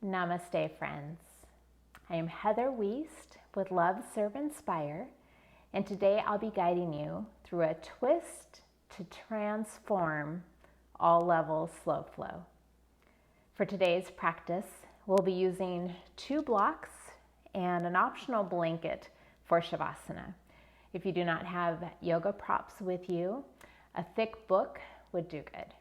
Namaste, friends. I am Heather Wiest with Love Serve Inspire, and today I'll be guiding you through a twist to transform all levels slow flow. For today's practice, we'll be using 2 blocks and an optional blanket for Shavasana. If you do not have yoga props with you, a thick book would do good.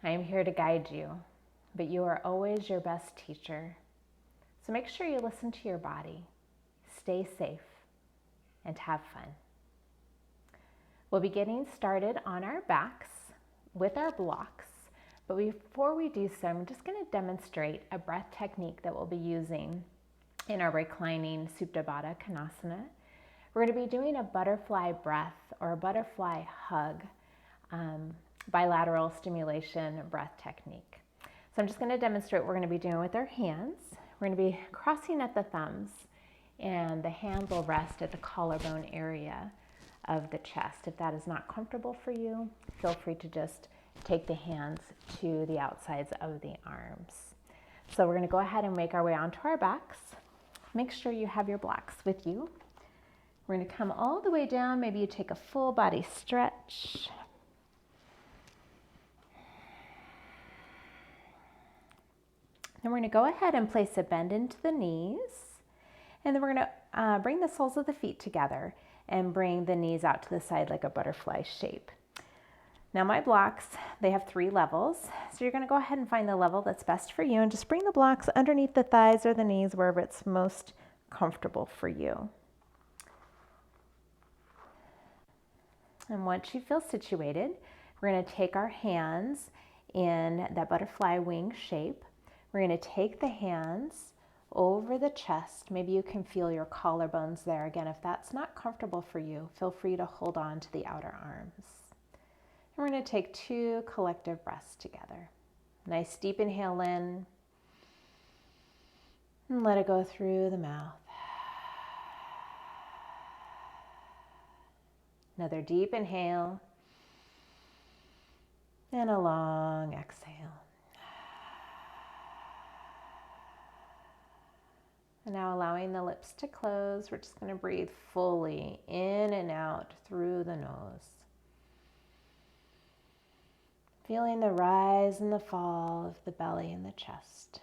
I am here to guide you, but you are always your best teacher. So make sure you listen to your body, stay safe, and have fun. We'll be getting started on our backs with our blocks, but before we do so, I'm just going to demonstrate a breath technique that we'll be using in our reclining Supta Baddha Konasana. We're going to be doing a butterfly breath or a butterfly hug, bilateral stimulation breath technique. So I'm just going to demonstrate what we're going to be doing with our hands. We're going to be crossing at the thumbs, and the hands will rest at the collarbone area of the chest. If that is not comfortable for you, feel free to just take the hands to the outsides of the arms. So we're going to go ahead and make our way onto our backs. Make sure you have your blocks with you. We're going to come all the way down. Maybe you take a full body stretch. Then we're going to go ahead and place a bend into the knees. And then we're going to bring the soles of the feet together and bring the knees out to the side like a butterfly shape. Now my blocks, they have 3 levels. So you're going to go ahead and find the level that's best for you and just bring the blocks underneath the thighs or the knees, wherever it's most comfortable for you. And once you feel situated, we're going to take our hands in that butterfly wing shape. We're going to take the hands over the chest. Maybe you can feel your collarbones there. Again, if that's not comfortable for you, feel free to hold on to the outer arms. And we're going to take 2 collective breaths together. Nice deep inhale in, and let it go through the mouth. Another deep inhale, and a long exhale. And now allowing the lips to close, we're just going to breathe fully in and out through the nose. Feeling the rise and the fall of the belly and the chest.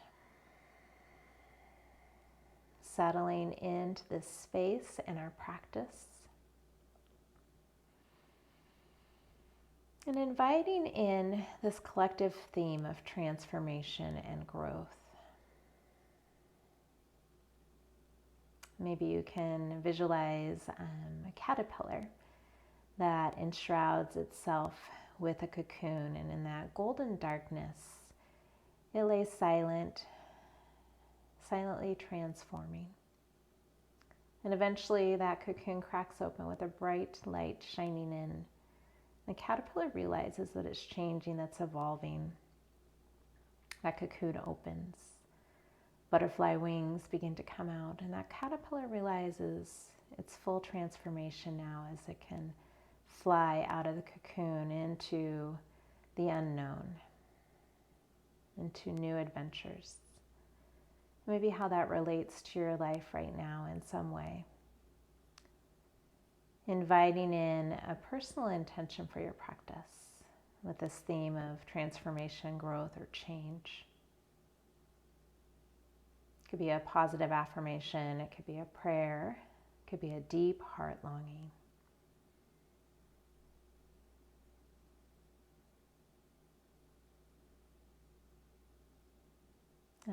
Settling into this space in our practice. And inviting in this collective theme of transformation and growth. Maybe you can visualize a caterpillar that enshrouds itself with a cocoon, and in that golden darkness, it lays silently transforming. And eventually that cocoon cracks open with a bright light shining in. The caterpillar realizes that it's changing, that's evolving. That cocoon opens. Butterfly wings begin to come out, and that caterpillar realizes its full transformation now as it can fly out of the cocoon into the unknown, into new adventures. Maybe how that relates to your life right now in some way. Inviting in a personal intention for your practice with this theme of transformation, growth, or change. It could be a positive affirmation, it could be a prayer, it could be a deep heart longing.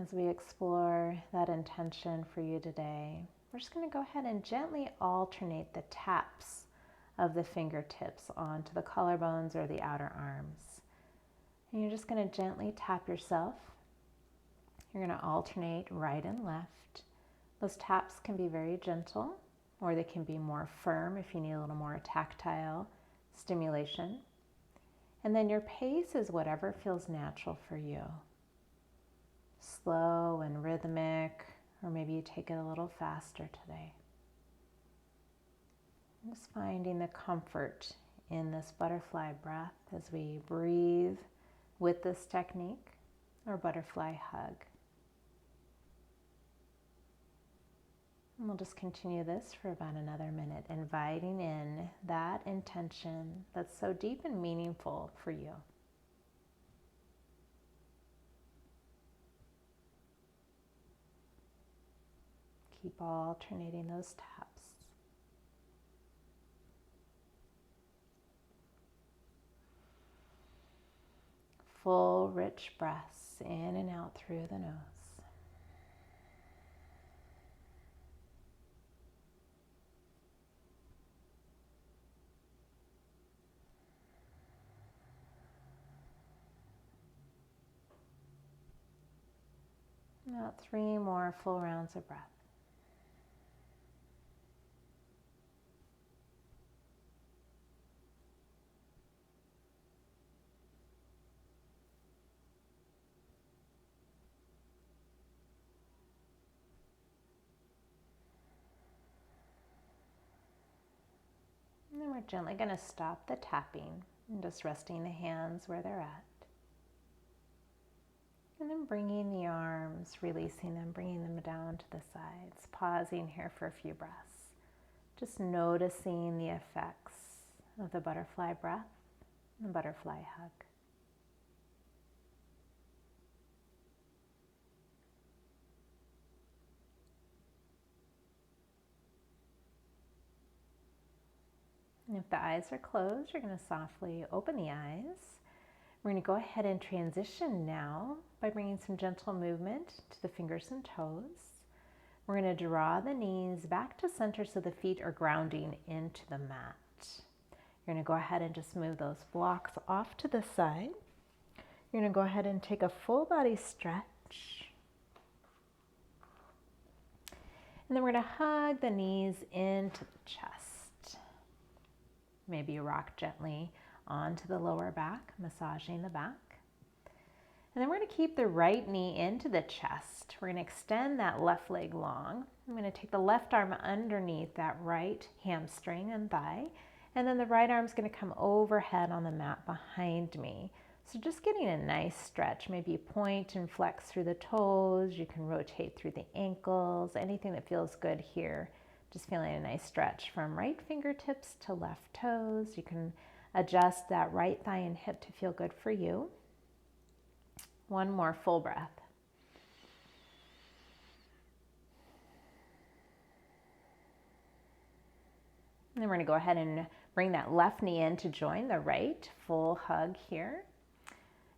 As we explore that intention for you today, we're just going to go ahead and gently alternate the taps of the fingertips onto the collarbones or the outer arms. And you're just going to gently tap yourself. You're going to alternate right and left. Those taps can be very gentle, or they can be more firm if you need a little more tactile stimulation. And then your pace is whatever feels natural for you. Slow and rhythmic, or maybe you take it a little faster today. Just finding the comfort in this butterfly breath as we breathe with this technique, or butterfly hug. And we'll just continue this for about another minute, inviting in that intention that's so deep and meaningful for you. Keep alternating those taps. Full, rich breaths in and out through the nose. About 3 more full rounds of breath. And then we're gently going to stop the tapping and just resting the hands where they're at. And then bringing the arms, releasing them, bringing them down to the sides. Pausing here for a few breaths. Just noticing the effects of the butterfly breath and the butterfly hug. And if the eyes are closed, you're going to softly open the eyes. We're going to go ahead and transition now by bringing some gentle movement to the fingers and toes. We're going to draw the knees back to center so the feet are grounding into the mat. You're going to go ahead and just move those blocks off to the side. You're going to go ahead and take a full body stretch. And then we're going to hug the knees into the chest. Maybe you rock gently onto the lower back, massaging the back. And then we're going to keep the right knee into the chest. We're going to extend that left leg long. I'm going to take the left arm underneath that right hamstring and thigh. And then the right arm is going to come overhead on the mat behind me. So just getting a nice stretch. Maybe you point and flex through the toes. You can rotate through the ankles. Anything that feels good here. Just feeling a nice stretch from right fingertips to left toes. You can adjust that right thigh and hip to feel good for you. One more full breath. And then we're going to go ahead and bring that left knee in to join the right. Full hug here.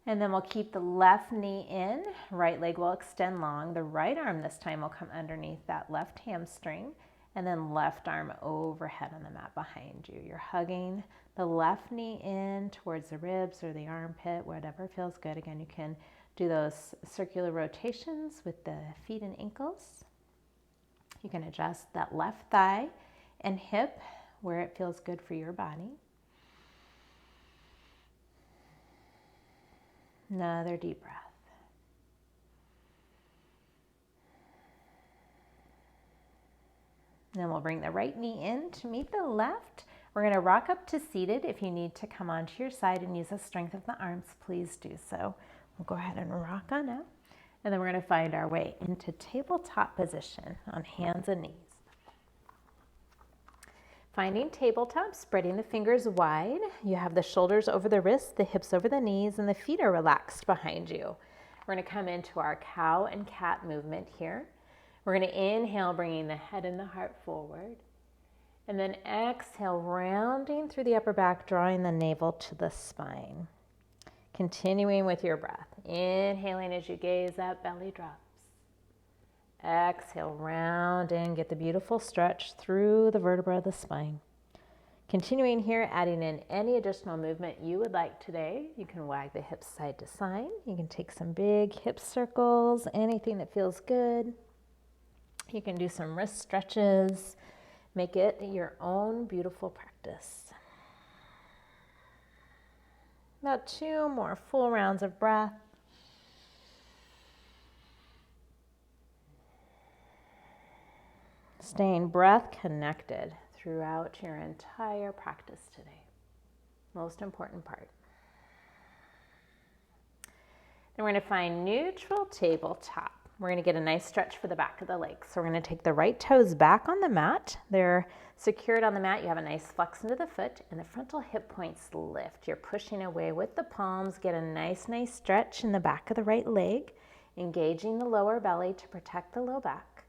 And then we'll keep the left knee in. Right leg will extend long. The right arm this time will come underneath that left hamstring. And then left arm overhead on the mat behind you. You're hugging the left knee in towards the ribs or the armpit, whatever feels good. Again, you can do those circular rotations with the feet and ankles. You can adjust that left thigh and hip where it feels good for your body. Another deep breath. Then we'll bring the right knee in to meet the left. We're going to rock up to seated. If you need to come onto your side and use the strength of the arms, please do so. We'll go ahead and rock on up. And then we're going to find our way into tabletop position on hands and knees. Finding tabletop, spreading the fingers wide. You have the shoulders over the wrists, the hips over the knees, and the feet are relaxed behind you. We're going to come into our cow and cat movement here. We're going to inhale, bringing the head and the heart forward. And then exhale, rounding through the upper back, drawing the navel to the spine. Continuing with your breath. Inhaling as you gaze up, belly drops. Exhale, round in, get the beautiful stretch through the vertebra of the spine. Continuing here, adding in any additional movement you would like today. You can wag the hips side to side. You can take some big hip circles, anything that feels good. You can do some wrist stretches. Make it your own beautiful practice. About 2 more full rounds of breath. Staying breath connected throughout your entire practice today. Most important part. we're going to find neutral tabletop. We're going to get a nice stretch for the back of the legs. So we're going to take the right toes back on the mat. They're secured on the mat. You have a nice flex into the foot, and the frontal hip points lift. You're pushing away with the palms. Get a nice stretch in the back of the right leg, engaging the lower belly to protect the low back.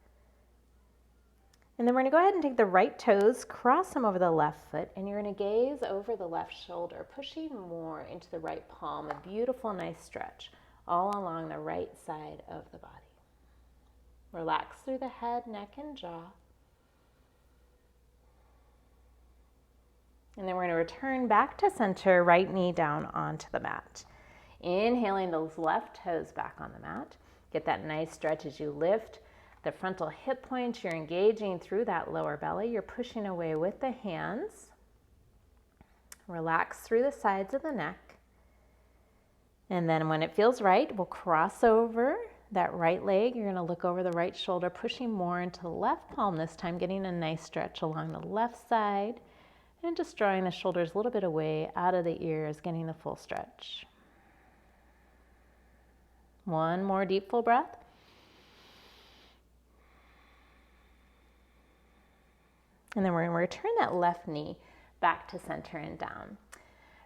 And then we're going to go ahead and take the right toes, cross them over the left foot, and you're going to gaze over the left shoulder, pushing more into the right palm. A beautiful, nice stretch all along the right side of the body. Relax through the head, neck, and jaw. And then we're going to return back to center, right knee down onto the mat. Inhaling those left toes back on the mat. Get that nice stretch as you lift the frontal hip points. You're engaging through that lower belly. You're pushing away with the hands. Relax through the sides of the neck. And then when it feels right, we'll cross over that right leg. You're going to look over the right shoulder, pushing more into the left palm this time, getting a nice stretch along the left side, and just drawing the shoulders a little bit away out of the ears, getting the full stretch. One more deep, full breath. And then we're going to return that left knee back to center and down.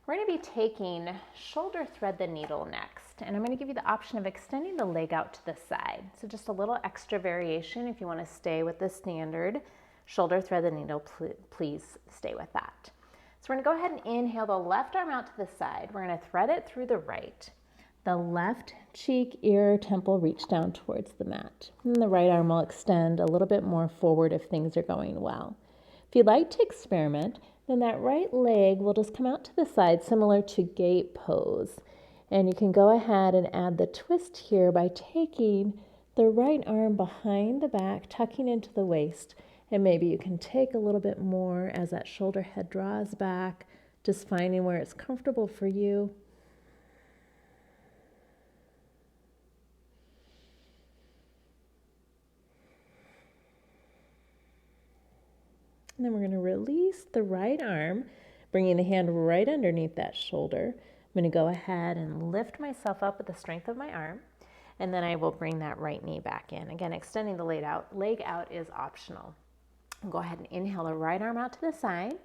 We're going to be taking shoulder thread the needle next, and I'm going to give you the option of extending the leg out to the side. So just a little extra variation if you want to stay with the standard shoulder thread the needle, please stay with that. So we're going to go ahead and inhale the left arm out to the side. We're going to thread it through the right. The left cheek, ear, temple reach down towards the mat. And the right arm will extend a little bit more forward if things are going well. If you'd like to experiment, then that right leg will just come out to the side, similar to gate pose. And you can go ahead and add the twist here by taking the right arm behind the back, tucking into the waist. And maybe you can take a little bit more as that shoulder head draws back, just finding where it's comfortable for you. And then we're going to release the right arm, bringing the hand right underneath that shoulder. I'm going to go ahead and lift myself up with the strength of my arm, and then I will bring that right knee back in. Again, extending the leg out is optional. Go ahead and inhale the right arm out to the side,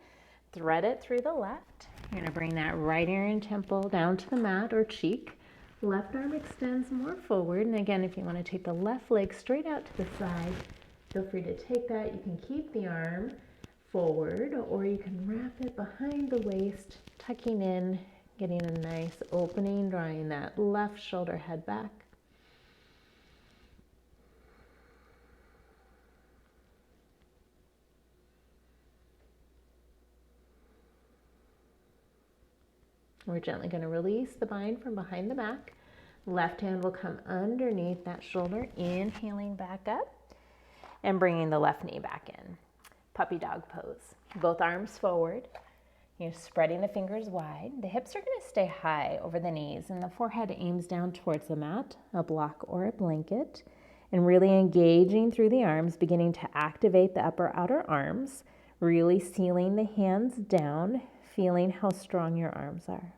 thread it through the left. You're going to bring that right ear and temple down to the mat or cheek. Left arm extends more forward, and again, if you want to take the left leg straight out to the side, feel free to take that. You can keep the arm forward, or you can wrap it behind the waist, tucking in, getting a nice opening, drawing that left shoulder head back. We're gently going to release the bind from behind the back. Left hand will come underneath that shoulder, inhaling back up and bringing the left knee back in. Puppy dog pose. Both arms forward. You're spreading the fingers wide. The hips are going to stay high over the knees, and the forehead aims down towards the mat, a block or a blanket, and really engaging through the arms, beginning to activate the upper outer arms, really sealing the hands down, feeling how strong your arms are.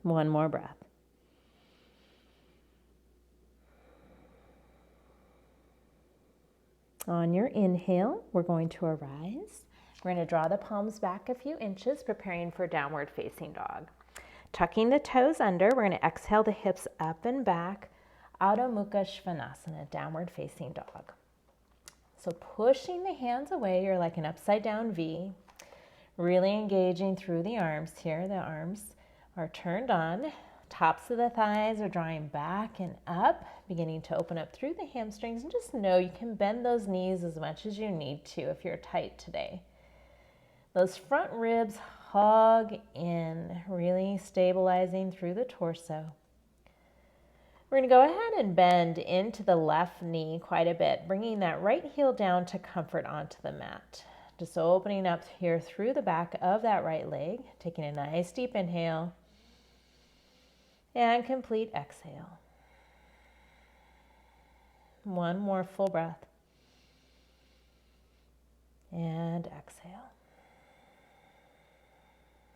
One more breath. On your inhale, we're going to arise. We're going to draw the palms back a few inches, preparing for downward facing dog. Tucking the toes under, we're going to exhale the hips up and back. Adho Mukha Svanasana, downward facing dog. So pushing the hands away, you're like an upside down V. Really engaging through the arms here. The arms are turned on. Tops of the thighs are drawing back and up, beginning to open up through the hamstrings. And just know you can bend those knees as much as you need to if you're tight today. Those front ribs hug in, really stabilizing through the torso. We're going to go ahead and bend into the left knee quite a bit, bringing that right heel down to comfort onto the mat. Just opening up here through the back of that right leg, taking a nice deep inhale. And complete exhale. One more full breath. And exhale.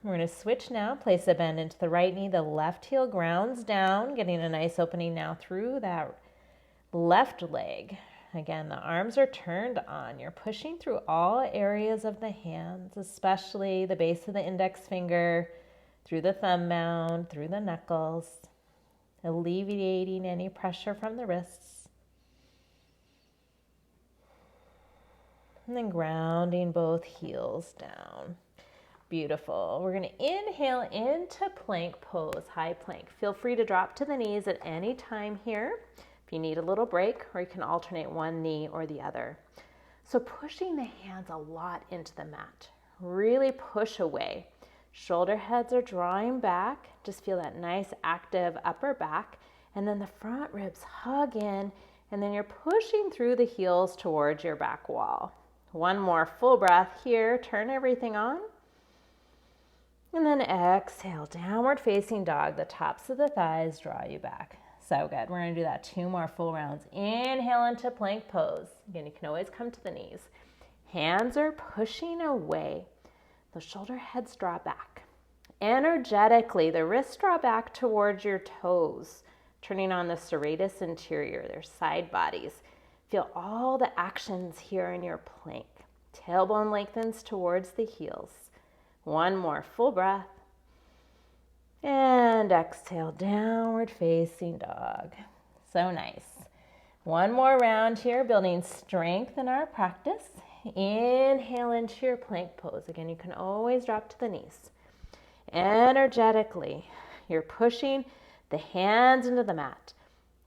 We're going to switch now. Place a bend into the right knee. The left heel grounds down, getting a nice opening now through that left leg. Again, the arms are turned on. You're pushing through all areas of the hands, especially the base of the index finger, through the thumb mound, through the knuckles, alleviating any pressure from the wrists. And then grounding both heels down. Beautiful. We're going to inhale into plank pose, high plank. Feel free to drop to the knees at any time here if you need a little break, or you can alternate one knee or the other. So pushing the hands a lot into the mat. Really push away. Shoulder heads are drawing back. Just feel that nice active upper back. And then the front ribs hug in, and then you're pushing through the heels towards your back wall. One more full breath here. Turn everything on. And then exhale, downward facing dog. The tops of the thighs draw you back. So good. We're going to do that 2 more full rounds. Inhale into plank pose. Again, you can always come to the knees. Hands are pushing away. The shoulder heads draw back. Energetically, the wrists draw back towards your toes, turning on the serratus anterior, their side bodies. Feel all the actions here in your plank. Tailbone lengthens towards the heels. One more full breath. And exhale, downward facing dog. So nice. One more round here, building strength in our practice. Inhale into your plank pose. Again, you can always drop to the knees. Energetically, you're pushing the hands into the mat.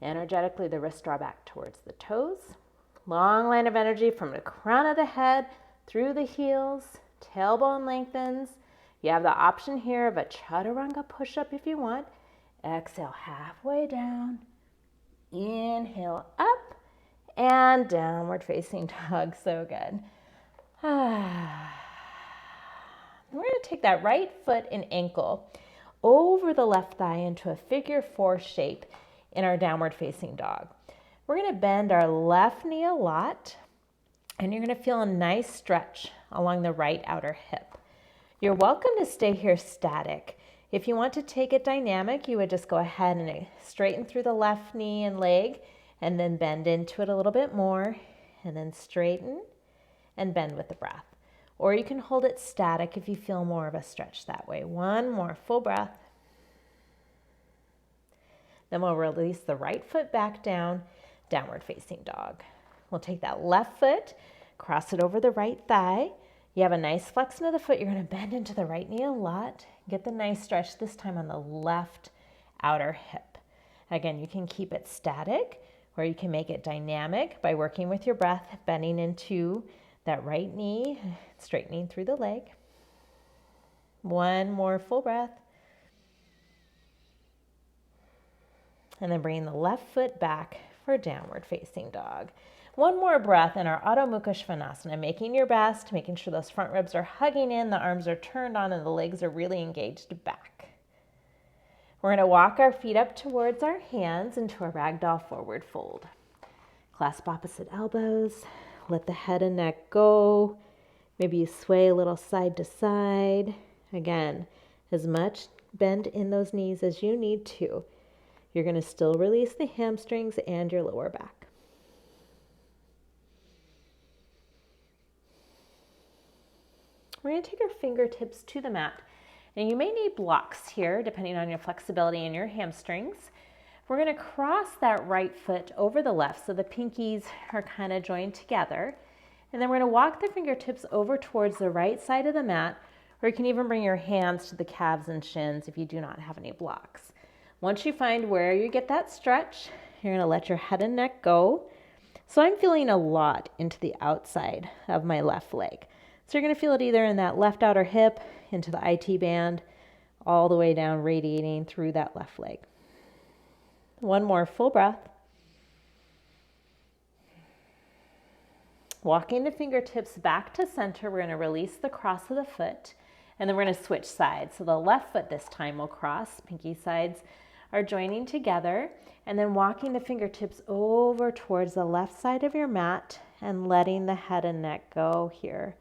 Energetically, the wrists draw back towards the toes. Long line of energy from the crown of the head through the heels. Tailbone lengthens. You have the option here of a chaturanga push-up if you want. Exhale, halfway down. Inhale, up and downward facing dog. So good. We're going to take that right foot and ankle over the left thigh into a figure 4 shape in our downward facing dog. We're going to bend our left knee a lot, and you're going to feel a nice stretch along the right outer hip. You're welcome to stay here static. If you want to take it dynamic, you would just go ahead and straighten through the left knee and leg, and then bend into it a little bit more, and then straighten and bend with the breath. Or you can hold it static if you feel more of a stretch that way. One more full breath. Then we'll release the right foot back down, downward facing dog. We'll take that left foot, cross it over the right thigh. You have a nice flexion of the foot. You're going to bend into the right knee a lot. Get the nice stretch this time on the left outer hip. Again, you can keep it static, or you can make it dynamic by working with your breath, bending into that right knee, straightening through the leg. One more full breath. And then bringing the left foot back for downward facing dog. One more breath in our Adho Mukha Svanasana, making your best, making sure those front ribs are hugging in, the arms are turned on, and the legs are really engaged back. We're going to walk our feet up towards our hands into a ragdoll forward fold. Clasp opposite elbows, let the head and neck go. Maybe you sway a little side to side. Again, as much bend in those knees as you need to. You're going to still release the hamstrings and your lower back. We're going to take our fingertips to the mat. And you may need blocks here, depending on your flexibility and your hamstrings. We're going to cross that right foot over the left, so the pinkies are kind of joined together. And then we're going to walk the fingertips over towards the right side of the mat, or you can even bring your hands to the calves and shins if you do not have any blocks. Once you find where you get that stretch, you're going to let your head and neck go. So I'm feeling a lot into the outside of my left leg. So you're going to feel it either in that left outer hip, into the IT band, all the way down, radiating through that left leg. One more full breath. Walking the fingertips back to center, we're going to release the cross of the foot, and then we're going to switch sides. So the left foot this time will cross, pinky sides are joining together, and then walking the fingertips over towards the left side of your mat and letting the head and neck go here.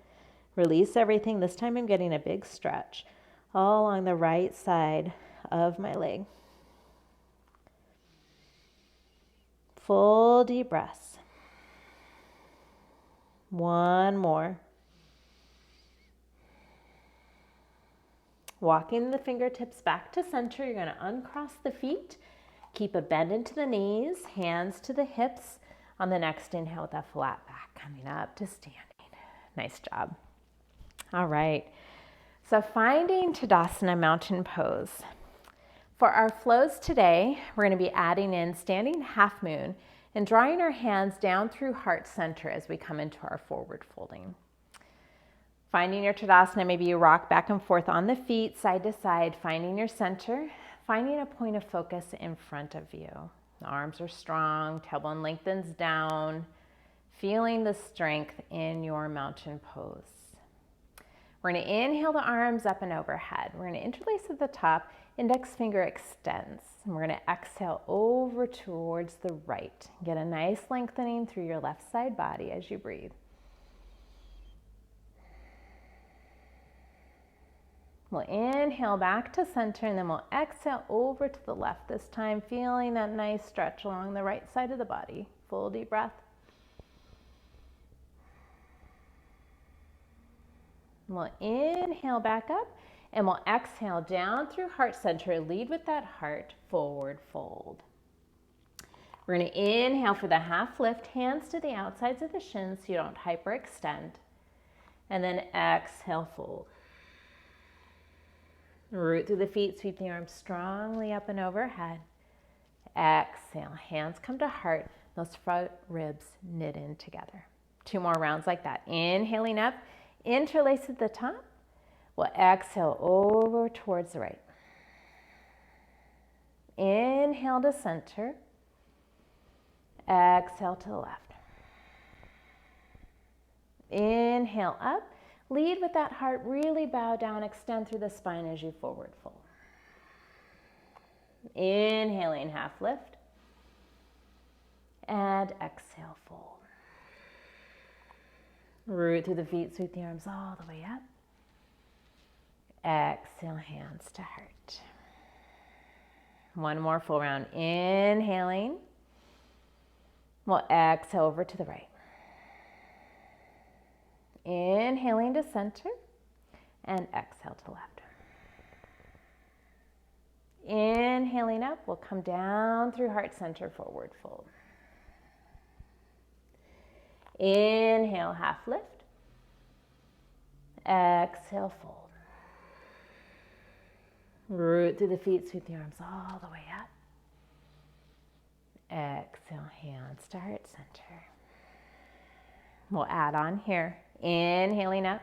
Release everything. This time I'm getting a big stretch all along the right side of my leg. Full deep breaths. One more. Walking the fingertips back to center, you're going to uncross the feet. Keep a bend into the knees, hands to the hips. On the next inhale with a flat back, coming up to standing. Nice job. All right. So finding Tadasana mountain pose. For our flows today, we're going to be adding in standing half moon and drawing our hands down through heart center as we come into our forward folding. Finding your Tadasana, maybe you rock back and forth on the feet, side to side, finding your center, finding a point of focus in front of you. The arms are strong, tailbone lengthens down, feeling the strength in your mountain pose. We're going to inhale the arms up and overhead. We're going to interlace at the top, index finger extends. And we're going to exhale over towards the right. Get a nice lengthening through your left side body as you breathe. We'll inhale back to center and then we'll exhale over to the left this time, feeling that nice stretch along the right side of the body. Full deep breath. We'll inhale back up and we'll exhale down through heart center. Lead with that heart, forward fold. We're going to inhale for the half lift, hands to the outsides of the shins so you don't hyperextend. And then exhale, fold. Root through the feet, sweep the arms strongly up and overhead. Exhale, hands come to heart. Those front ribs knit in together. 2 more rounds like that. Inhaling up, interlace at the top. We'll exhale over towards the right. Inhale to center. Exhale to the left. Inhale up. Lead with that heart, really bow down, extend through the spine as you forward fold. Inhaling, half lift. And exhale, fold. Root through the feet, sweep the arms all the way up. Exhale, hands to heart. 1 more full round. Inhaling. We'll exhale over to the right. Inhaling to center and exhale to left. Inhaling up, we'll come down through heart center, forward fold. Inhale, half lift. Exhale, fold. Root through the feet, sweep the arms all the way up. Exhale, hands to heart center. We'll add on here. Inhaling up.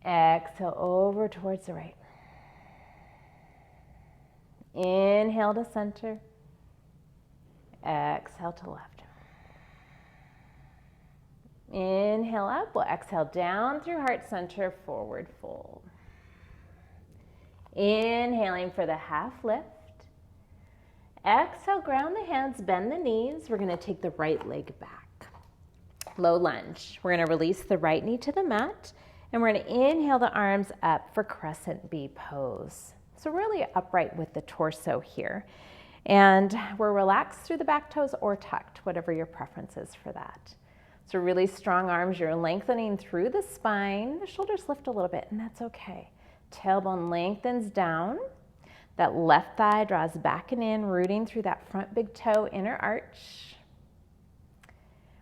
Exhale over towards the right. Inhale to center. Exhale to left. Inhale up. We'll exhale down through heart center, forward fold. Inhaling for the half lift. Exhale, ground the hands, bend the knees. We're going to take the right leg back. Low lunge. We're going to release the right knee to the mat, and we're going to inhale the arms up for crescent B pose. So really upright with the torso here. And we're relaxed through the back toes or tucked, whatever your preference is for that. So really strong arms, you're lengthening through the spine. The shoulders lift a little bit, and that's okay. Tailbone lengthens down. That left thigh draws back and in, rooting through that front big toe, inner arch.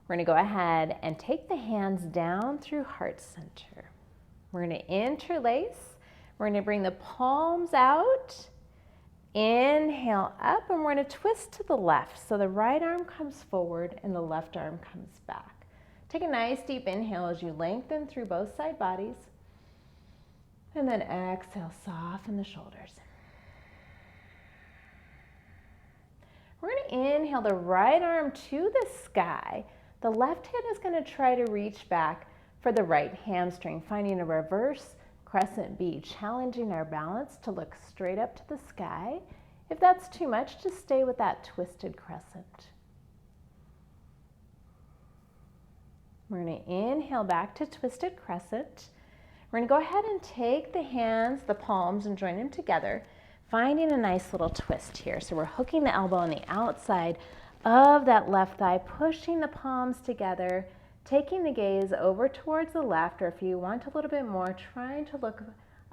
We're going to go ahead and take the hands down through heart center. We're going to interlace. We're going to bring the palms out. Inhale up, and we're going to twist to the left. So the right arm comes forward and the left arm comes back. Take a nice deep inhale as you lengthen through both side bodies. And then exhale, soften the shoulders. We're going to inhale the right arm to the sky. The left hand is going to try to reach back for the right hamstring, finding a reverse crescent B, challenging our balance to look straight up to the sky. If that's too much, just stay with that twisted crescent. We're going to inhale back to twisted crescent. We're gonna go ahead and take the hands, the palms, and join them together, finding a nice little twist here. So we're hooking the elbow on the outside of that left thigh, pushing the palms together, taking the gaze over towards the left, or if you want a little bit more, trying to look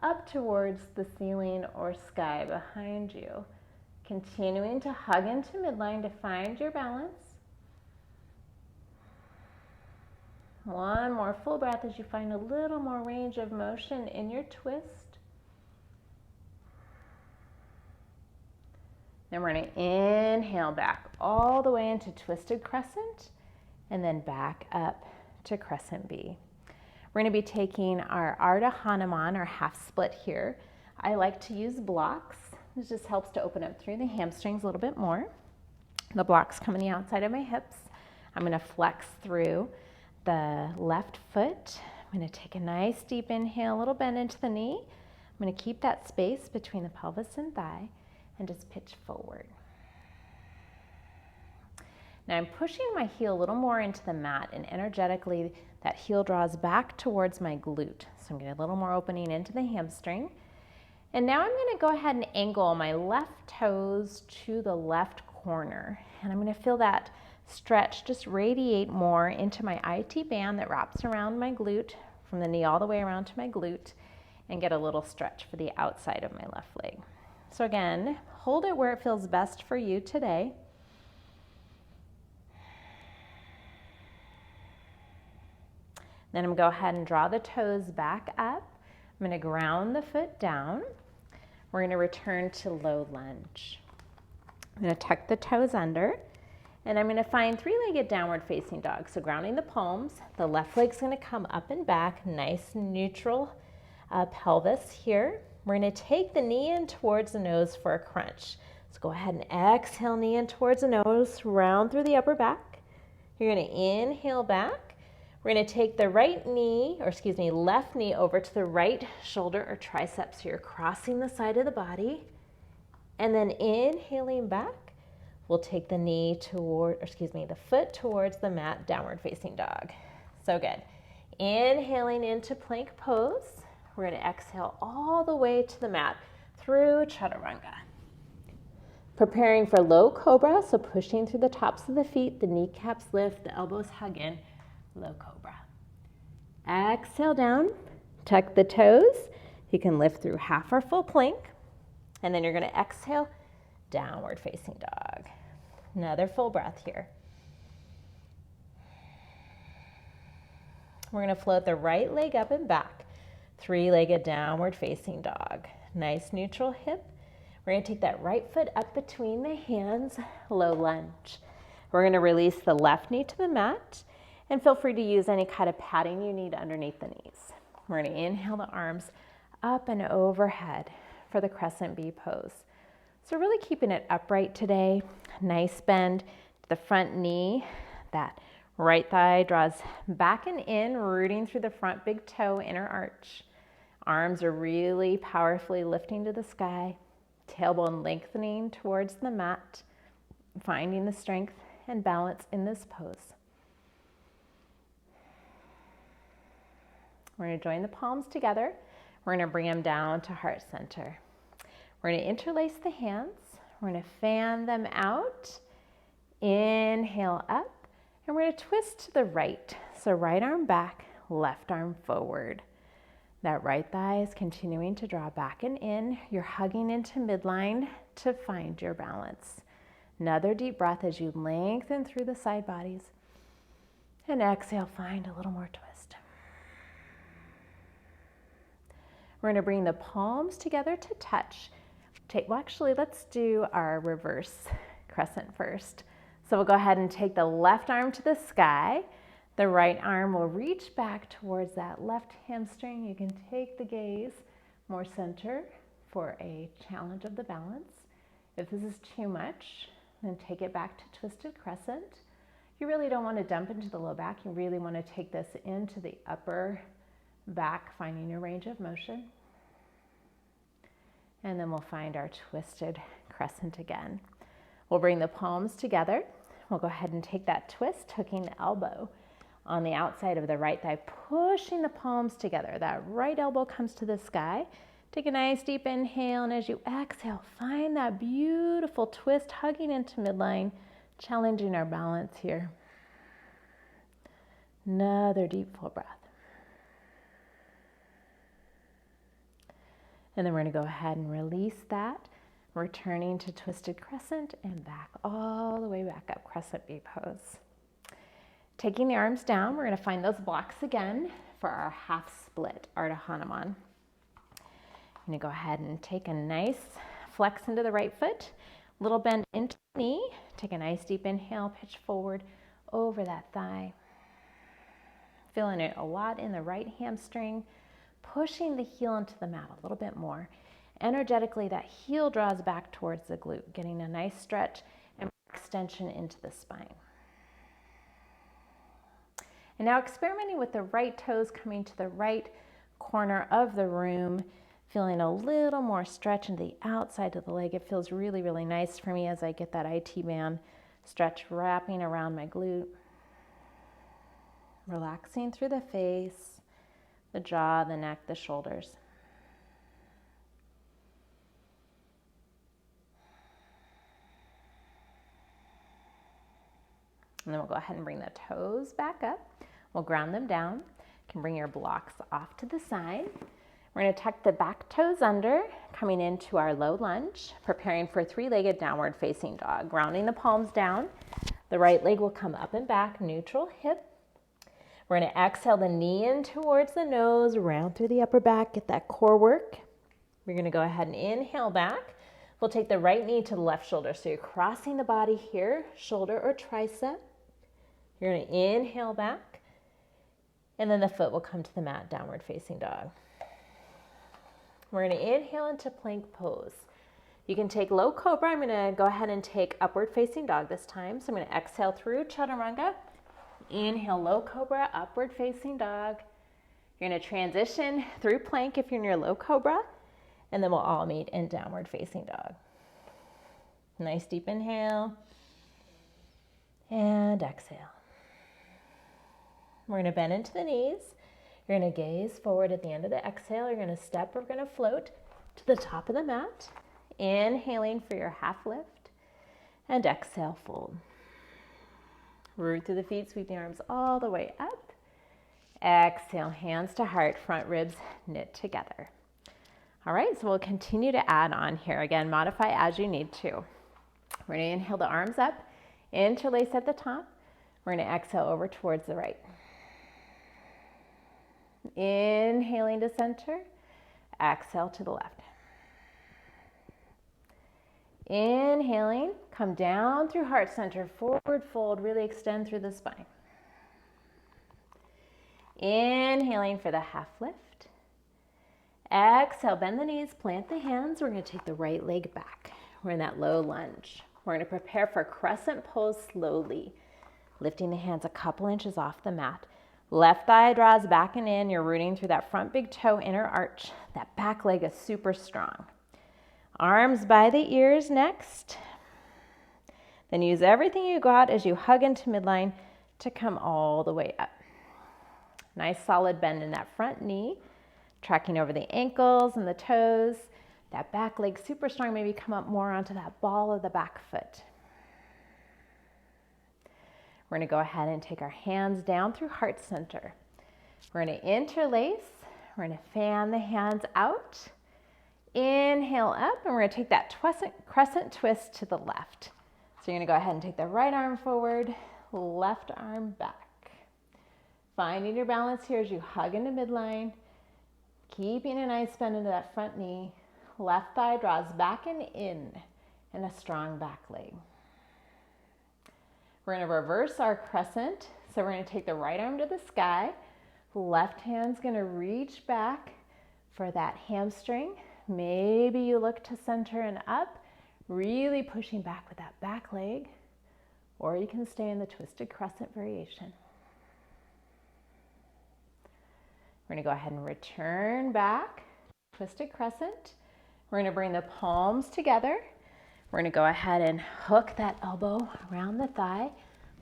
up towards the ceiling or sky behind you. Continuing to hug into midline to find your balance. One more full breath as you find a little more range of motion in your twist. Then we're going to inhale back all the way into twisted crescent and then back up to crescent B. We're going to be taking our Ardha Hanuman, or half split here. I like to use blocks. This just helps to open up through the hamstrings a little bit more. The blocks come on the outside of my hips. I'm going to flex through the left foot. I'm going to take a nice deep inhale, a little bend into the knee. I'm going to keep that space between the pelvis and thigh and just pitch forward. Now I'm pushing my heel a little more into the mat, and energetically that heel draws back towards my glute. So I'm getting a little more opening into the hamstring. And now I'm going to go ahead and angle my left toes to the left corner. And I'm going to feel that stretch just radiate more into my IT band that wraps around my glute, from the knee all the way around to my glute, and get a little stretch for the outside of my left leg. So again, hold it where it feels best for you today. Then I'm going to go ahead and draw the toes back up. I'm going to ground the foot down. We're going to return to low lunge. I'm going to tuck the toes under, and I'm going to find three-legged downward facing dog. So grounding the palms, the left leg's going to come up and back, nice neutral pelvis here. We're going to take the knee in towards the nose for a crunch. So go ahead and exhale, knee in towards the nose, round through the upper back. You're going to inhale back. We're going to take the left knee over to the right shoulder or tricep. So you're crossing the side of the body. And then inhaling back, we'll take the the foot towards the mat, downward facing dog. So good. Inhaling into plank pose. We're going to exhale all the way to the mat through chaturanga. Preparing for low cobra, so pushing through the tops of the feet, the kneecaps lift, the elbows hug in. Low cobra. Exhale down, tuck the toes. You can lift through half or full plank. And then you're going to exhale, downward facing dog. Another full breath here. We're going to float the right leg up and back. Three-legged downward facing dog. Nice neutral hip. We're going to take that right foot up between the hands, low lunge. We're going to release the left knee to the mat. And feel free to use any kind of padding you need underneath the knees. We're going to inhale the arms up and overhead for the crescent B pose. So really keeping it upright today. Nice bend to the front knee. That right thigh draws back and in, rooting through the front big toe, inner arch. Arms are really powerfully lifting to the sky. Tailbone lengthening towards the mat. Finding the strength and balance in this pose. We're going to join the palms together. We're going to bring them down to heart center. We're going to interlace the hands. We're going to fan them out. Inhale up. And we're going to twist to the right. So right arm back, left arm forward. That right thigh is continuing to draw back and in. You're hugging into midline to find your balance. Another deep breath as you lengthen through the side bodies. And exhale, find a little more twist. We're going to bring the palms together to touch. Let's do our reverse crescent first. So we'll go ahead and take the left arm to the sky. The right arm will reach back towards that left hamstring. You can take the gaze more center for a challenge of the balance. If this is too much, then take it back to twisted crescent. You really don't want to dump into the low back. You really want to take this into the upper back, finding your range of motion. And then we'll find our twisted crescent again. We'll bring the palms together. We'll go ahead and take that twist, hooking the elbow on the outside of the right thigh, pushing the palms together. That right elbow comes to the sky. Take a nice deep inhale, and as you exhale, find that beautiful twist, hugging into midline, challenging our balance here. Another deep full breath. And then we're going to go ahead and release that, returning to twisted crescent and back all the way back up, crescent B pose. Taking the arms down, we're going to find those blocks again for our half split Ardha Hanuman. I'm going to go ahead and take a nice flex into the right foot, little bend into the knee. Take a nice deep inhale, pitch forward over that thigh. Feeling it a lot in the right hamstring, pushing the heel into the mat a little bit more. Energetically, that heel draws back towards the glute, getting a nice stretch and extension into the spine. And now experimenting with the right toes coming to the right corner of the room, feeling a little more stretch into the outside of the leg. It feels really, really nice for me as I get that IT band stretch wrapping around my glute. Relaxing through the face, the jaw, the neck, the shoulders. And then we'll go ahead and bring the toes back up. We'll ground them down. You can bring your blocks off to the side. We're going to tuck the back toes under, coming into our low lunge, preparing for three-legged downward facing dog. Grounding the palms down. The right leg will come up and back, neutral hip. We're going to exhale the knee in towards the nose, round through the upper back, get that core work. We're going to go ahead and inhale back. We'll take the right knee to the left shoulder. So you're crossing the body here, shoulder or tricep. You're going to inhale back, and then the foot will come to the mat, downward facing dog. We're going to inhale into plank pose. You can take low cobra. I'm going to go ahead and take upward facing dog this time. So I'm going to exhale through chaturanga. Inhale, low cobra, upward facing dog. You're going to transition through plank if you're in your low cobra, and then we'll all meet in downward facing dog. Nice deep inhale, and exhale. We're going to bend into the knees. You're going to gaze forward at the end of the exhale. You're going to step or going to float to the top of the mat. Inhaling for your half lift, and exhale, fold. Root through the feet, sweep the arms all the way up. Exhale, hands to heart, front ribs knit together. All right, so we'll continue to add on here. Again, modify as you need to. We're going to inhale the arms up, interlace at the top. We're going to exhale over towards the right. Inhaling to center, exhale to the left. Inhaling, come down through heart center, forward fold, really extend through the spine. Inhaling for the half lift. Exhale, bend the knees, plant the hands. We're going to take the right leg back. We're in that low lunge. We're going to prepare for crescent pose slowly, lifting the hands a couple inches off the mat. Left thigh draws back and in. You're rooting through that front big toe, inner arch. That back leg is super strong. Arms by the ears next. Then use everything you got as you hug into midline to come all the way up. Nice solid bend in that front knee, tracking over the ankles and the toes. That back leg super strong, maybe come up more onto that ball of the back foot. We're going to go ahead and take our hands down through heart center. We're going to interlace. We're going to fan the hands out. Inhale up, and we're going to take that crescent twist to the left. So you're going to go ahead and take the right arm forward, left arm back. Finding your balance here as you hug into midline, keeping a nice bend into that front knee. Left thigh draws back and in, and a strong back leg. We're going to reverse our crescent. So we're going to take the right arm to the sky. Left hand's going to reach back for that hamstring. Maybe you look to center and up, really pushing back with that back leg, or you can stay in the twisted crescent variation. We're going to go ahead and return back, twisted crescent. We're going to bring the palms together. We're going to go ahead and hook that elbow around the thigh,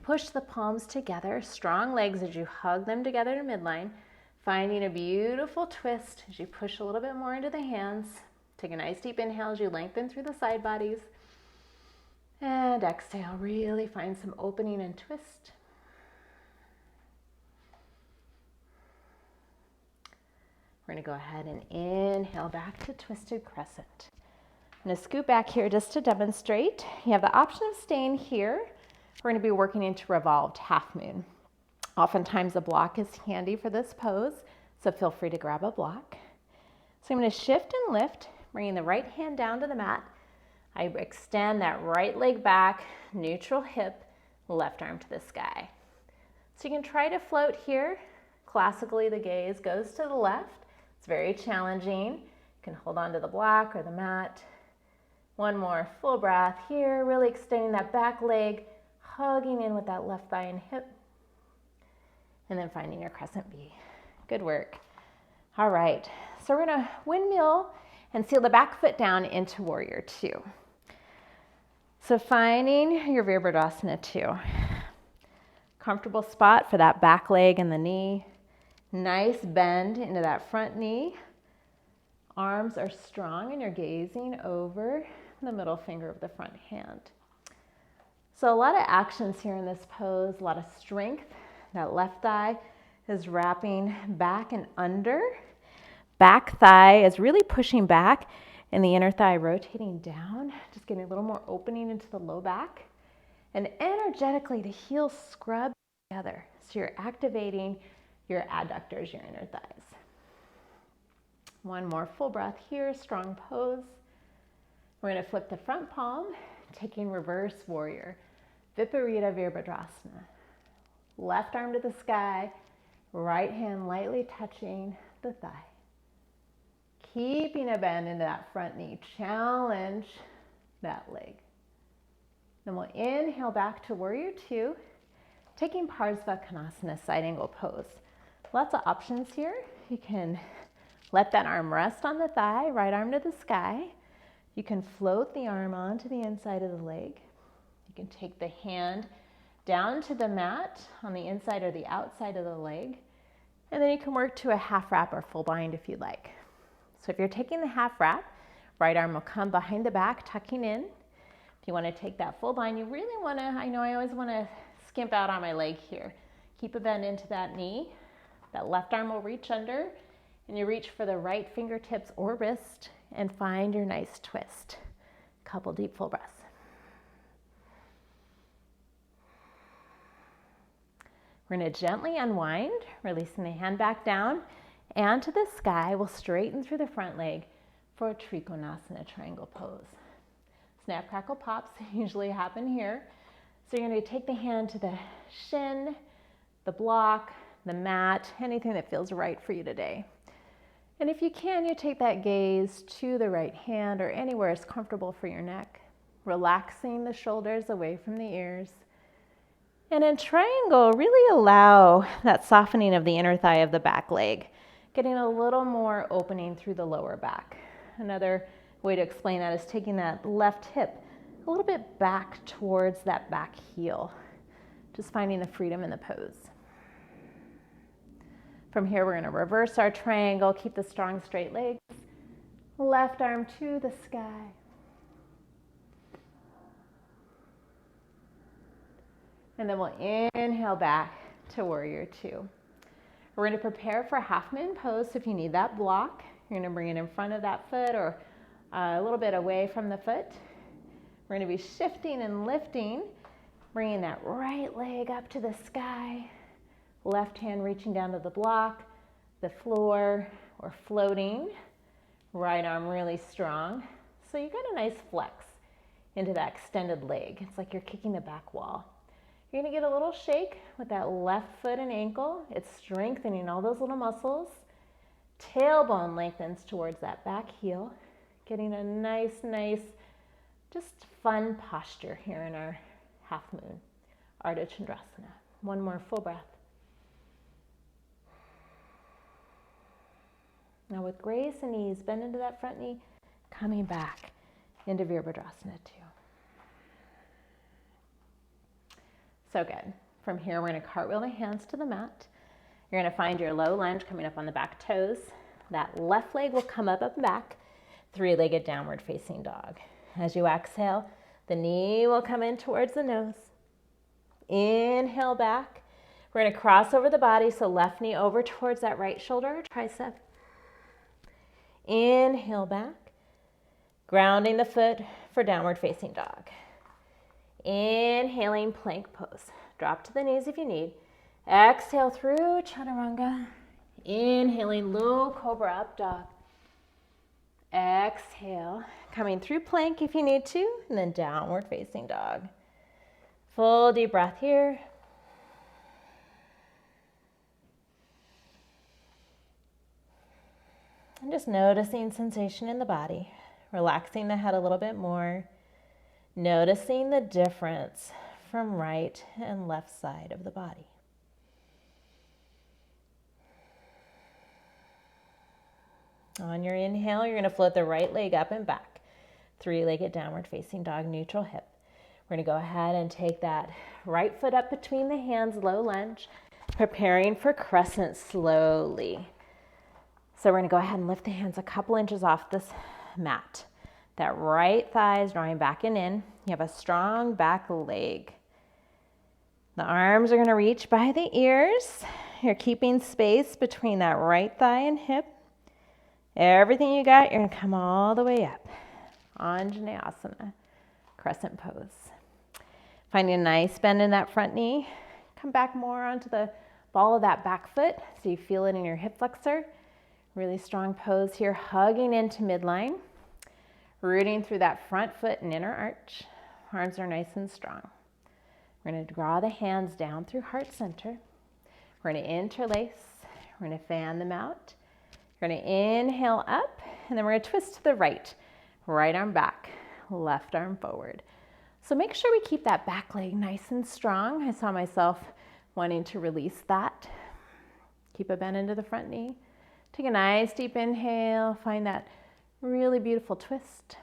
push the palms together, strong legs as you hug them together to midline, finding a beautiful twist as you push a little bit more into the hands. Take a nice deep inhale as you lengthen through the side bodies. And exhale, really find some opening and twist. We're going to go ahead and inhale back to twisted crescent. I'm going to scoot back here just to demonstrate. You have the option of staying here. We're going to be working into revolved half moon. Oftentimes a block is handy for this pose, so feel free to grab a block. So I'm going to shift and lift, bringing the right hand down to the mat. I extend that right leg back, neutral hip, left arm to the sky. So you can try to float here. Classically, the gaze goes to the left. It's very challenging. You can hold on to the block or the mat. One more full breath here, really extending that back leg, hugging in with that left thigh and hip, and then finding your crescent B. Good work. All right, so we're gonna windmill and seal the back foot down into warrior two. So finding your Virabhadrasana 2. Comfortable spot for that back leg and the knee. Nice bend into that front knee. Arms are strong and you're gazing over the middle finger of the front hand. So a lot of actions here in this pose, a lot of strength. That left thigh is wrapping back and under. Back thigh is really pushing back and the inner thigh rotating down, just getting a little more opening into the low back. And energetically, the heels scrub together. So you're activating your adductors, your inner thighs. One more full breath here, strong pose. We're going to flip the front palm, taking reverse warrior. Viparita Virabhadrasana. Left arm to the sky, right hand lightly touching the thigh. Keeping a bend into that front knee. Challenge that leg. Then we'll inhale back to warrior two, taking Parsva Kakasana, side angle pose. Lots of options here. You can let that arm rest on the thigh, right arm to the sky. You can float the arm onto the inside of the leg. You can take the hand down to the mat on the inside or the outside of the leg. And then you can work to a half wrap or full bind if you'd like. So if you're taking the half wrap, right arm will come behind the back, tucking in. If you want to take that full bind, you really want to, I know I always want to skimp out on my leg here. Keep a bend into that knee. That left arm will reach under, and you reach for the right fingertips or wrist and find your nice twist. Couple deep full breaths. We're going to gently unwind, releasing the hand back down and to the sky. We'll straighten through the front leg for a Trikonasana triangle pose. Snap, crackle, pops usually happen here. So you're going to take the hand to the shin, the block, the mat, anything that feels right for you today. And if you can, you take that gaze to the right hand or anywhere is comfortable for your neck, relaxing the shoulders away from the ears. And in triangle, really allow that softening of the inner thigh of the back leg, getting a little more opening through the lower back. Another way to explain that is taking that left hip a little bit back towards that back heel, just finding the freedom in the pose. From here, we're going to reverse our triangle, keep the strong straight legs, left arm to the sky. And then we'll inhale back to warrior two. We're going to prepare for half moon pose. So if you need that block, you're going to bring it in front of that foot or a little bit away from the foot. We're going to be shifting and lifting, bringing that right leg up to the sky. Left hand reaching down to the block, the floor, or floating. Right arm really strong. So you got a nice flex into that extended leg. It's like you're kicking the back wall. You're going to get a little shake with that left foot and ankle. It's strengthening all those little muscles. Tailbone lengthens towards that back heel. Getting a nice, just fun posture here in our half moon, Ardha Chandrasana. One more full breath. Now with grace and ease, bend into that front knee, coming back into Virabhadrasana 2. So good. From here, we're going to cartwheel the hands to the mat. You're going to find your low lunge coming up on the back toes. That left leg will come up and back, three-legged downward facing dog. As you exhale, the knee will come in towards the nose. Inhale back. We're going to cross over the body, so left knee over towards that right shoulder or tricep. Inhale back. Grounding the foot for downward facing dog. Inhaling plank pose. Drop to the knees if you need. Exhale through chaturanga. Inhaling low cobra up dog. Exhale, coming through plank if you need to, and then downward facing dog. Full deep breath here. And just noticing sensation in the body, relaxing the head a little bit more, noticing the difference from right and left side of the body. On your inhale, you're going to float the right leg up and back. Three-legged downward facing dog, neutral hip. We're going to go ahead and take that right foot up between the hands, low lunge, preparing for crescent slowly. So we're going to go ahead and lift the hands a couple inches off this mat. That right thigh is drawing back and in. You have a strong back leg. The arms are going to reach by the ears. You're keeping space between that right thigh and hip. Everything you got, you're going to come all the way up. Anjaneyasana, crescent pose. Finding a nice bend in that front knee. Come back more onto the ball of that back foot so you feel it in your hip flexor. Really strong pose here, hugging into midline. Rooting through that front foot and inner arch. Arms are nice and strong. We're going to draw the hands down through heart center. We're going to interlace. We're going to fan them out. We're going to inhale up, and then we're going to twist to the right. Right arm back, left arm forward. So make sure we keep that back leg nice and strong. I saw myself wanting to release that. Keep a bend into the front knee. Take a nice deep inhale. Find that really beautiful twist.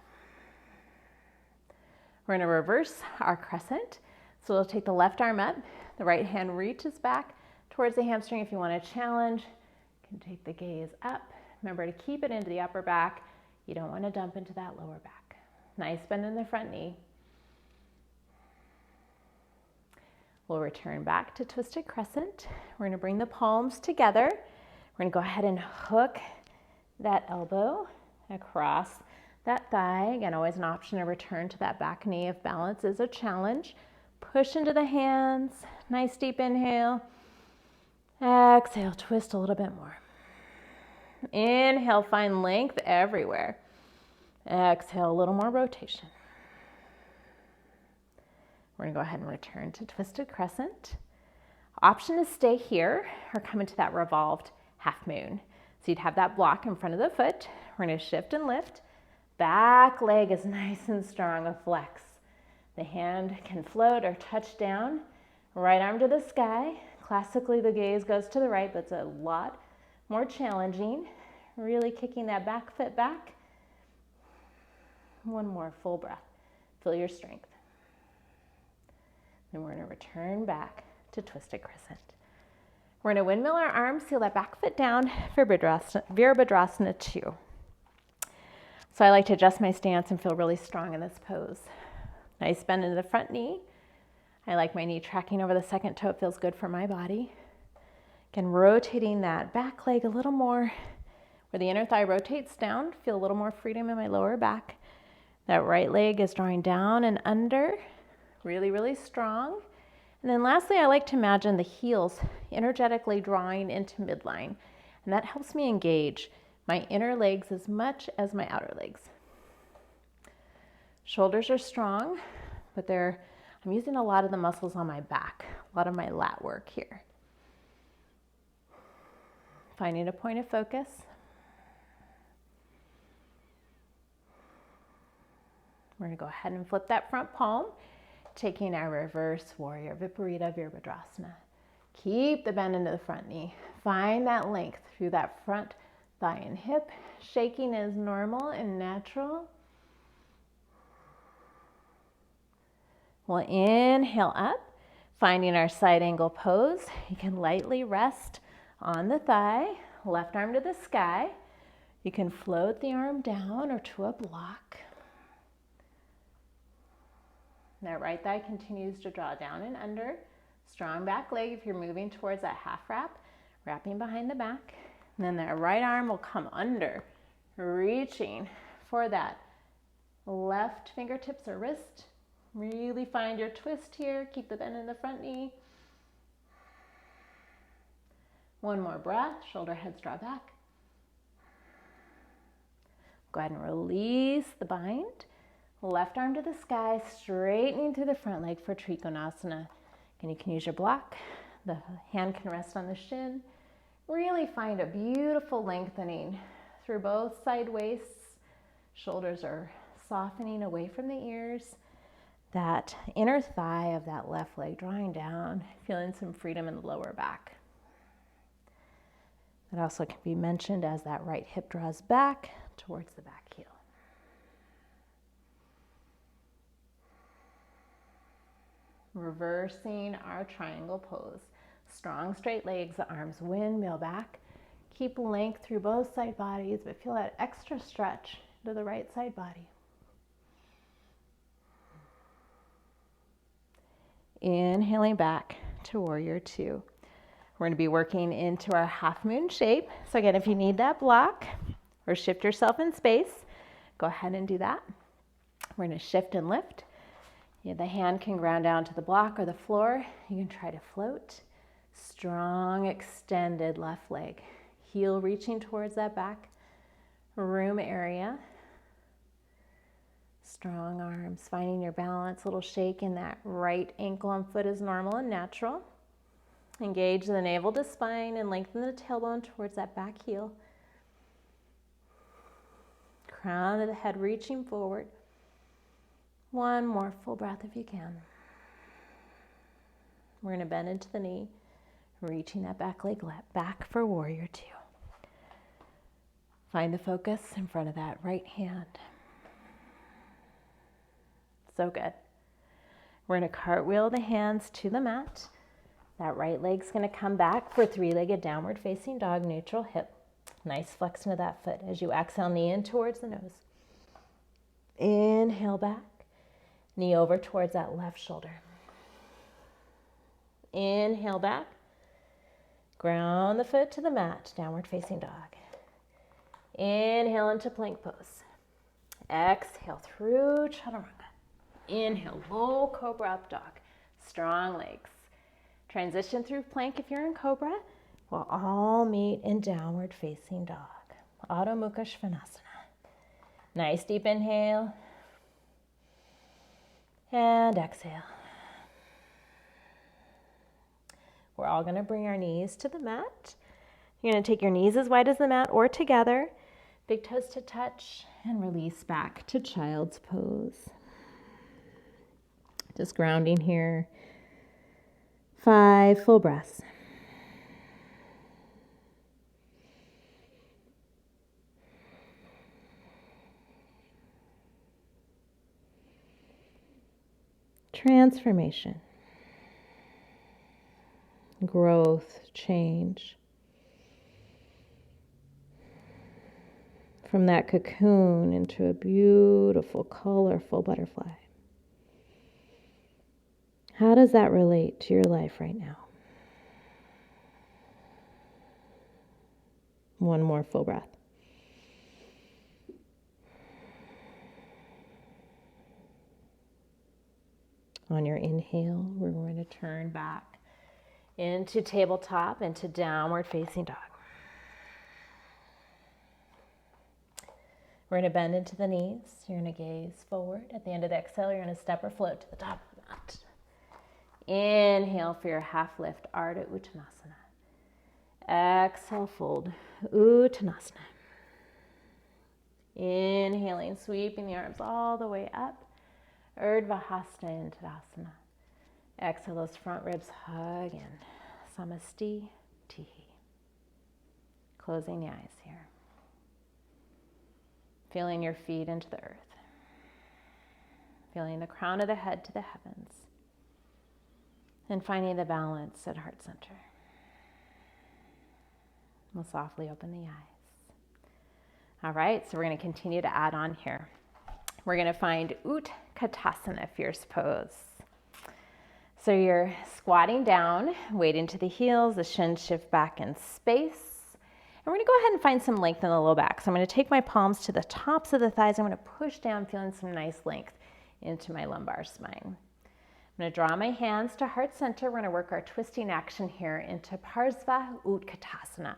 We're going to reverse our crescent. So we'll take the left arm up. The right hand reaches back towards the hamstring. If you want to challenge, you can take the gaze up. Remember to keep it into the upper back. You don't want to dump into that lower back. Nice bend in the front knee. We'll return back to twisted crescent. We're going to bring the palms together. We're going to go ahead and hook that elbow across that thigh. Again, always an option to return to that back knee if balance is a challenge. Push into the hands. Nice deep inhale. Exhale, twist a little bit more. Inhale, find length everywhere. Exhale, a little more rotation. We're going to go ahead and return to twisted crescent. Option is stay here or come into that revolved half moon. So you'd have that block in front of the foot. We're going to shift and lift. Back leg is nice and strong, a flex. The hand can float or touch down. Right arm to the sky. Classically, the gaze goes to the right, but it's a lot more challenging. Really kicking that back foot back. One more full breath. Feel your strength. Then we're going to return back to twisted crescent. We're going to windmill our arms, seal that back foot down for Virabhadrasana 2. So I like to adjust my stance and feel really strong in this pose. Nice bend into the front knee. I like my knee tracking over the second toe. It feels good for my body. Again, rotating that back leg a little more. Where the inner thigh rotates down, feel a little more freedom in my lower back. That right leg is drawing down and under. Really, really strong. And then lastly, I like to imagine the heels energetically drawing into midline. And that helps me engage my inner legs as much as my outer legs. Shoulders are strong, but I'm using a lot of the muscles on my back, a lot of my lat work here. Finding a point of focus. We're going to go ahead and flip that front palm, taking our reverse warrior, Viparita Virabhadrasana. Keep the bend into the front knee. Find that length through that front thigh and hip. Shaking is normal and natural. We'll inhale up, Finding our side angle pose, you can lightly rest on the thigh, left arm to the sky. You can float the arm down or to a block. That right thigh continues to draw down and under. Strong back leg if you're moving towards that half wrap, wrapping behind the back. And then that right arm will come under, reaching for that left fingertips or wrist. Really find your twist here. Keep the bend in the front knee. One more breath. Shoulder heads draw back. Go ahead and release the bind. Left arm to the sky, straightening through the front leg for Trikonasana. And you can use your block. The hand can rest on the shin. Really find a beautiful lengthening through both side waists. Shoulders are softening away from the ears. That inner thigh of that left leg drawing down, feeling some freedom in the lower back. That also can be mentioned as that right hip draws back towards the back heel. Reversing our triangle pose. Strong straight legs, the arms windmill back. Keep length through both side bodies, but feel that extra stretch to the right side body. Inhaling back to warrior two. We're going to be working into our half moon shape. So again, if you need that block or shift yourself in space, go ahead and do that. We're going to shift and lift. The hand can ground down to the block or the floor. You can try to float. Strong extended left leg. Heel reaching towards that back room area. Strong arms, finding your balance. Little shake in that right ankle and foot is normal and natural. Engage the navel to spine and lengthen the tailbone towards that back heel. Crown of the head reaching forward. One more full breath if you can. We're going to bend into the knee, reaching that back leg back for warrior two. Find the focus in front of that right hand. So good. We're going to cartwheel the hands to the mat. That right leg's going to come back for three-legged downward facing dog, neutral hip. Nice flex into that foot as you exhale, knee in towards the nose. Inhale back, knee over towards that left shoulder. Inhale back, ground the foot to the mat, downward facing dog. Inhale into plank pose. Exhale through chaturanga. Inhale, low cobra up dog. Strong legs. Transition through plank if you're in cobra. We'll all meet in downward facing dog. Adho Mukha Svanasana. Nice deep inhale. And exhale. We're all going to bring our knees to the mat. You're going to take your knees as wide as the mat or together. Big toes to touch and release back to child's pose. Just grounding here. 5 full breaths. Transformation. Growth, change. From that cocoon into a beautiful, colorful butterfly. How does that relate to your life right now? One more full breath. On your inhale, we're going to turn back into tabletop, into downward facing dog. We're going to bend into the knees. You're going to gaze forward. At the end of the exhale, you're going to step or float to the top of the mat. Inhale for your half lift, Ardha Uttanasana. Exhale, fold, Uttanasana. Inhaling, sweeping the arms all the way up, Urdhva Hasta into Tadasana. Exhale, those front ribs hug in, Samasti Tihi. Closing the eyes here. Feeling your feet into the earth. Feeling the crown of the head to the heavens. And finding the balance at heart center. We'll softly open the eyes. All right, so we're going to continue to add on here. We're going to find Utkatasana, fierce pose. So you're squatting down, weight into the heels, the shins shift back in space. And we're going to go ahead and find some length in the low back. So I'm going to take my palms to the tops of the thighs. I'm going to push down, feeling some nice length into my lumbar spine. I'm going to draw my hands to heart center. We're going to work our twisting action here into Parsva Kakasana.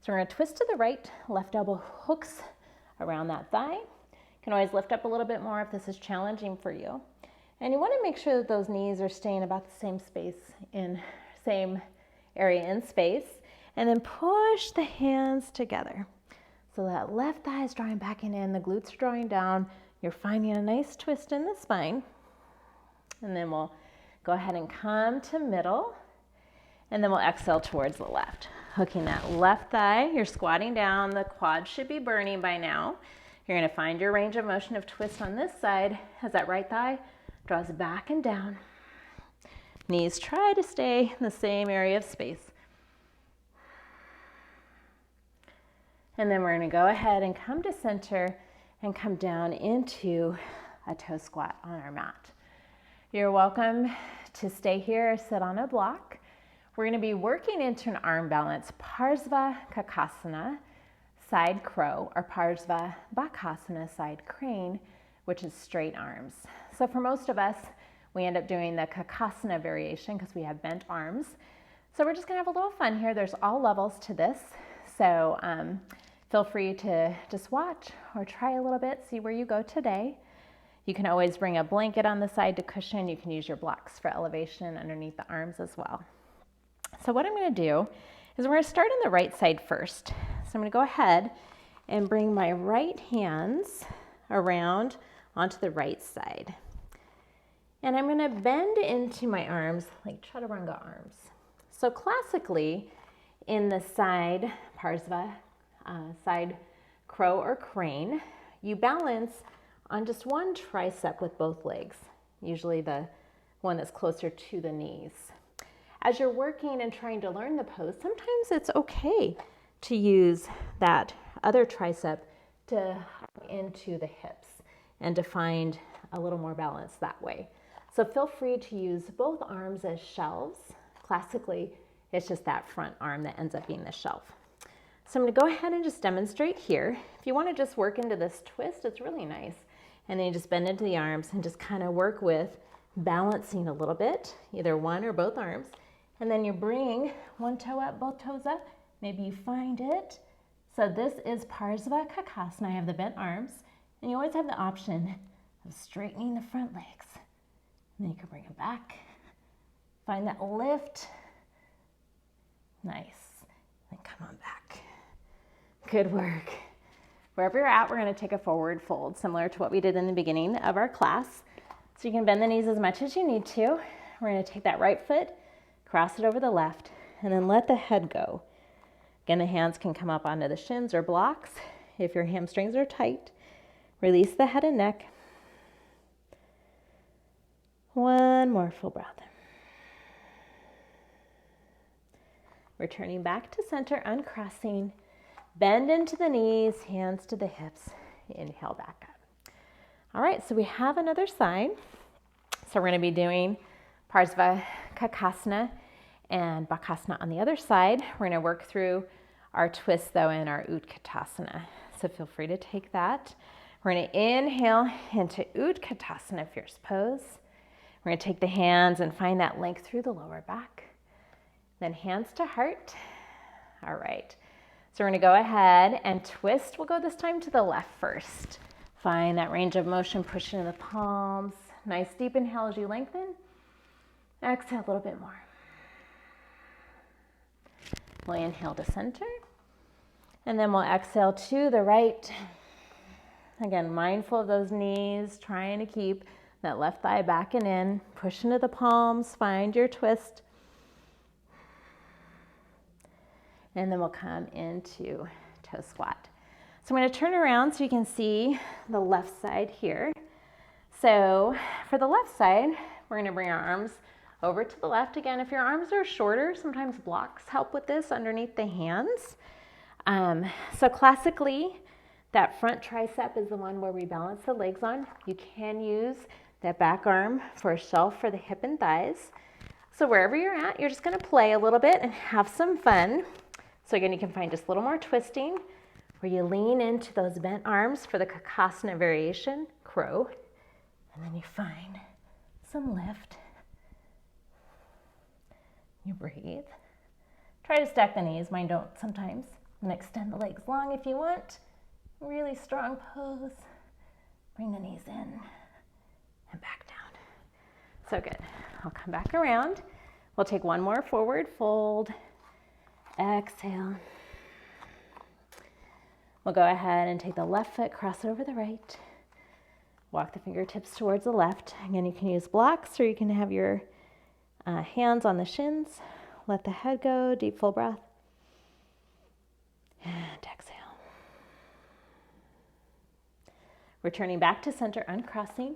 So we're going to twist to the right, left elbow hooks around that thigh. You can always lift up a little bit more if this is challenging for you. And you want to make sure that those knees are staying about the same area in space. And then push the hands together. So that left thigh is drawing back and in, the glutes are drawing down. You're finding a nice twist in the spine. And then we'll go ahead and come to middle. And then we'll exhale towards the left. Hooking that left thigh, you're squatting down. The quads should be burning by now. You're going to find your range of motion of twist on this side as that right thigh draws back and down. Knees try to stay in the same area of space. And then we're going to go ahead and come to center and come down into a toe squat on our mat. You're welcome to stay here or sit on a block. We're going to be working into an arm balance, Parsva Kakasana, side crow, or Parsva Bakasana, side crane, which is straight arms. So for most of us, we end up doing the Kakasana variation because we have bent arms. So we're just going to have a little fun here. There's all levels to this. So feel free to just watch or try a little bit, see where you go today. You can always bring a blanket on the side to cushion. You can use your blocks for elevation underneath the arms as well. So what I'm going to do is we're going to start on the right side first. So I'm going to go ahead and bring my right hands around onto the right side. And I'm going to bend into my arms like chaturanga arms. So classically in the side Parsva, side crow or crane, you balance on just one tricep with both legs, usually the one that's closer to the knees. As you're working and trying to learn the pose, sometimes it's okay to use that other tricep to hug into the hips and to find a little more balance that way. So feel free to use both arms as shelves. Classically, it's just that front arm that ends up being the shelf. So I'm going to go ahead and just demonstrate here. If you want to just work into this twist, it's really nice. And then you just bend into the arms and just kind of work with balancing a little bit, either one or both arms. And then you bring one toe up, both toes up. Maybe you find it. So this is Parsva Kakasana. I have the bent arms. And you always have the option of straightening the front legs. And then you can bring them back. Find that lift. Nice. Then come on back. Good work. Wherever you're at, we're going to take a forward fold, similar to what we did in the beginning of our class. So you can bend the knees as much as you need to. We're going to take that right foot, cross it over the left, and then let the head go. Again, the hands can come up onto the shins or blocks. If your hamstrings are tight, release the head and neck. One more full breath. Returning back to center, uncrossing. Bend into the knees, hands to the hips. Inhale back up. All right, so we have another side. So we're going to be doing Parsva Kakasana and Bakasana on the other side. We're going to work through our twist though in our Utkatasana. So feel free to take that. We're going to inhale into Utkatasana, fierce pose. We're going to take the hands and find that length through the lower back. Then hands to heart. All right. So we're going to go ahead and twist. We'll go this time to the left first. Find that range of motion, push into the palms. Nice deep inhale as you lengthen. Exhale a little bit more. We'll inhale to center. And then we'll exhale to the right. Again, mindful of those knees, trying to keep that left thigh back and in. Push into the palms, find your twist. And then we'll come into toe squat. So I'm going to turn around so you can see the left side here. So for the left side, we're going to bring our arms over to the left. Again, if your arms are shorter, sometimes blocks help with this underneath the hands. So classically, that front tricep is the one where we balance the legs on. You can use that back arm for a shelf for the hip and thighs. So wherever you're at, you're just gonna play a little bit and have some fun. So again, you can find just a little more twisting where you lean into those bent arms for the Kakasana variation, crow, and then you find some lift. You breathe. Try to stack the knees, mine don't sometimes. And extend the legs long if you want. Really strong pose. Bring the knees in and back down. So good. I'll come back around. We'll take one more forward fold. Exhale. We'll go ahead and take the left foot, cross over the right. Walk the fingertips towards the left. Again, you can use blocks or you can have your hands on the shins. Let the head go, deep full breath. And exhale. Returning back to center, uncrossing.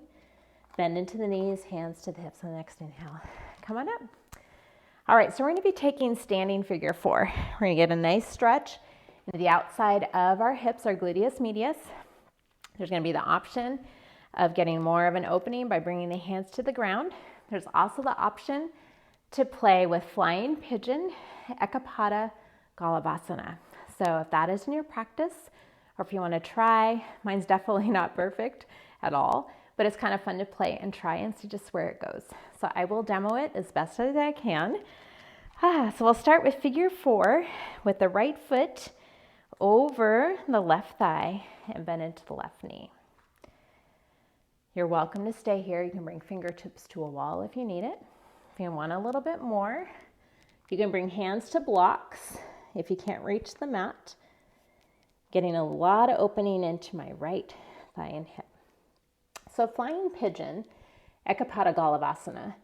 Bend into the knees, hands to the hips on the next inhale. Come on up. All right, so we're going to be taking standing figure 4. We're going to get a nice stretch into the outside of our hips, our gluteus medius. There's going to be the option of getting more of an opening by bringing the hands to the ground. There's also the option to play with flying pigeon, Eka Pada Galavasana. So if that is in your practice, or if you want to try, mine's definitely not perfect at all, but it's kind of fun to play and try and see just where it goes. So I will demo it as best as I can. So we'll start with figure 4 with the right foot over the left thigh and bend into the left knee. You're welcome to stay here. You can bring fingertips to a wall if you need it. If you want a little bit more, you can bring hands to blocks if you can't reach the mat. Getting a lot of opening into my right thigh and hip. So flying pigeon, Eka Pada Galavasana.